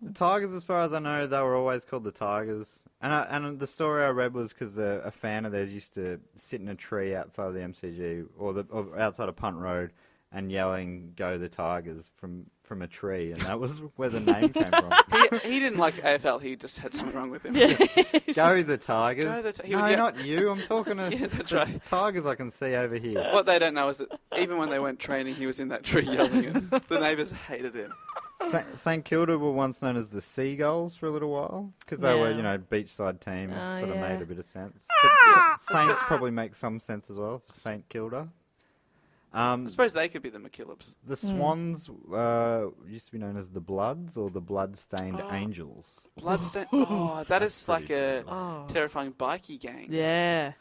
The Tigers, as far as I know, they were always called the Tigers. And the story I read was because a fan of theirs used to sit in a tree outside the MCG or outside of Punt Road and yelling "Go the Tigers" from a tree, and that was where the name came from. He didn't like AFL. He just had something wrong with him. Yeah. Go the Tigers. Go the He no, would yell- not you. I'm talking to Yeah, that's the right. Tigers I can see over here. What they don't know is that even when they went training, he was in that tree yelling it. The neighbours hated him. St Kilda were once known as the Seagulls for a little while because they were, Yeah. beachside team. Oh, Sort of yeah. made a bit of sense. But Saints probably make some sense as well for St Kilda. I suppose they could be the McKillobs. The Swans used to be known as the Bloods or the Blood-Stained Angels. Bloodstain. Oh, that is like a Oh. terrifying bikie gang. Yeah.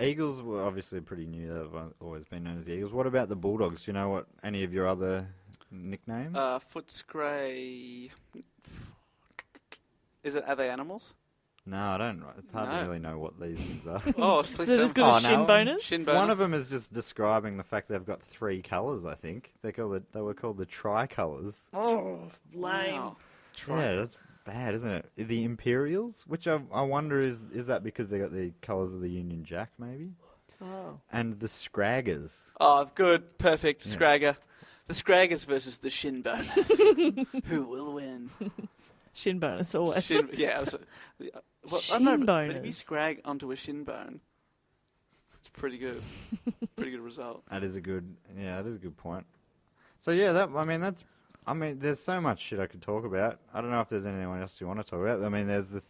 Eagles were obviously pretty new. They've always been known as the Eagles. What about the Bulldogs? Do you know what any of your other nicknames? Footscray. Are they animals? No, I don't. It's hard No. to really know what these things are. Oh, please Is it tell as me. good Oh, as no. Shinboners? Shin boner. One of them is just describing the fact they've got 3 colours. I think they were called the tricolours. Oh, lame. Wow. Yeah, that's bad, isn't it? The Imperials, which I wonder is that because they got the colours of the Union Jack, maybe, Oh. and the Scraggers. Oh, good. Perfect. Yeah. Scragger. The Scraggers versus the Shin boners. Who will win? Shinboners always. Yeah. Absolutely. Well, I don't know, but if you Shinboners. scrag onto a shin bone, it's pretty good. Pretty good result. That is a good point. So yeah, that's I mean, there's so much shit I could talk about. I don't know if there's anyone else you want to talk about. I mean, there's the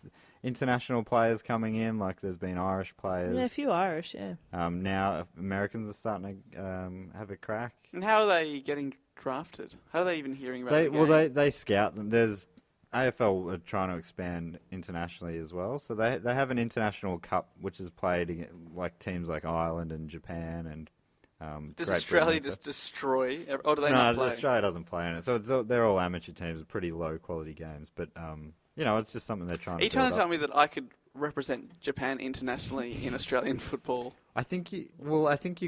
international players coming in, like there's been Irish players. Yeah, a few Irish, yeah. Now Americans are starting to have a crack. And how are they getting drafted? How are they even hearing about the game? They scout them. There's AFL are trying to expand internationally as well, so they have an international cup which is played like teams like Ireland and Japan and. Does Great Australia Britain, just destroy, or do they not play? No, Australia doesn't play in it. So they're all amateur teams, pretty low quality games. But it's just something they're trying. Are you trying to tell me that I could represent Japan internationally in Australian football? I think you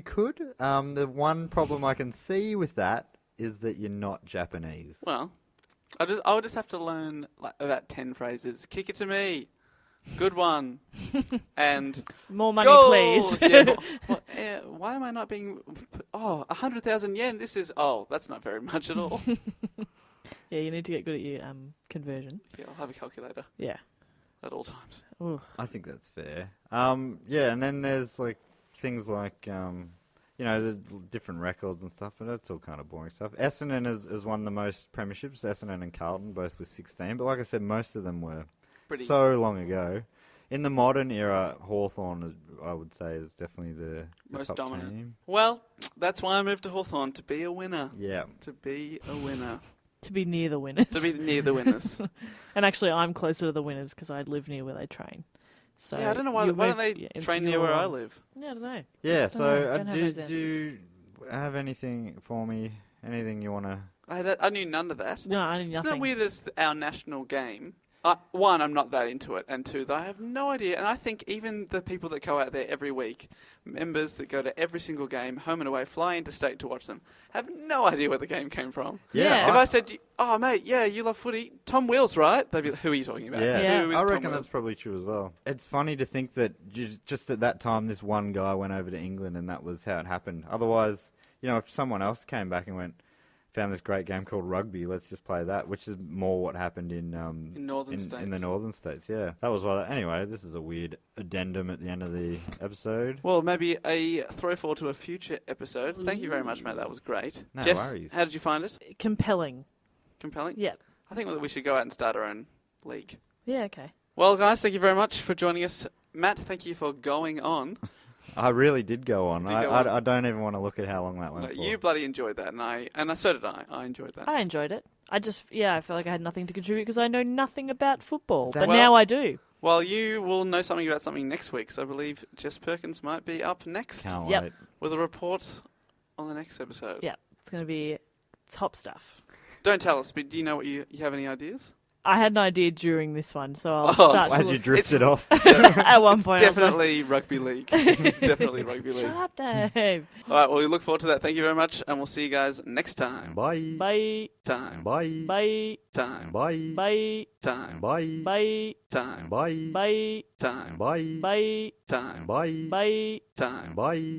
could. The one problem I can see with that is that you're not Japanese. Well, I would just have to learn like about 10 phrases. Kick it to me. Good one. And more money, goal! please. Yeah, why am I not being... 100,000 yen. This is... Oh, that's not very much at all. Yeah, you need to get good at your conversion. Yeah, I'll have a calculator Yeah. at all times. Ooh. I think that's fair. Yeah, and then there's like things like the different records and stuff, and that's all kind of boring stuff. Essendon has won the most premierships. Essendon and Carlton both with 16, but like I said, most of them were so long ago. In the modern era, Hawthorn, I would say, is definitely the Most top dominant. team. Well, that's why I moved to Hawthorn, to be a winner. Yeah. To be a winner. To be near the winners. To be near the winners. And actually, I'm closer to the winners because I live near where they train. So yeah, I don't know why don't they train near where I live? Yeah, I don't know. Yeah, so Don't have do those you have anything for me? Anything you want to... I knew none of that. No, I knew Isn't nothing. it weird that it's our national game? One, I'm not that into it, and two, that I have no idea. And I think even the people that go out there every week, members that go to every single game, home and away, fly interstate to watch them, have no idea where the game came from. Yeah. If I said, "Oh, mate, yeah, you love footy, Tom Wheels, right?" They'd be like, "Who are you talking about?" Yeah, Who is I Tom reckon Wheels? that's probably true as well. It's funny to think that just at that time, this one guy went over to England and that was how it happened. Otherwise, if someone else came back and found this great game called rugby, let's just play that, which is more what happened in northern states. In the northern states, yeah. That was what... Anyway, this is a weird addendum at the end of the episode. Well, maybe a throw forward to a future episode. Thank you very much, mate. That was great. No Jess, worries. how did you find it? Compelling. Compelling? Yeah. I think that we should go out and start our own league. Yeah, okay. Well, guys, thank you very much for joining us. Matt, thank you for going on. I really did go on. Did go on. I don't even want to look at how long that went for. You bloody enjoyed that, and so did I. I enjoyed that. I enjoyed it. I felt like I had nothing to contribute because I know nothing about football. That- But Well- now I do. Well, you will know something about something next week, so I believe Jess Perkins might be up next Can't Yep. wait. with a report on the next episode. Yeah, it's going to be top stuff. Don't tell us, but do you know what you have any ideas? I had an idea during this one, so I'll Oh, start Why'd to you look drifted off? at one It's point. I was like, definitely rugby league. Definitely rugby league. shut up, Dave. All right, well, we look forward to that. Thank you very much, and we'll see you guys next time. Bye. Bye. Time. Bye. Bye. Time. Bye. Bye. Time. Bye. Bye. Time. Bye. Bye. Time. Bye. Bye. Time. Bye. Bye. Time. Bye.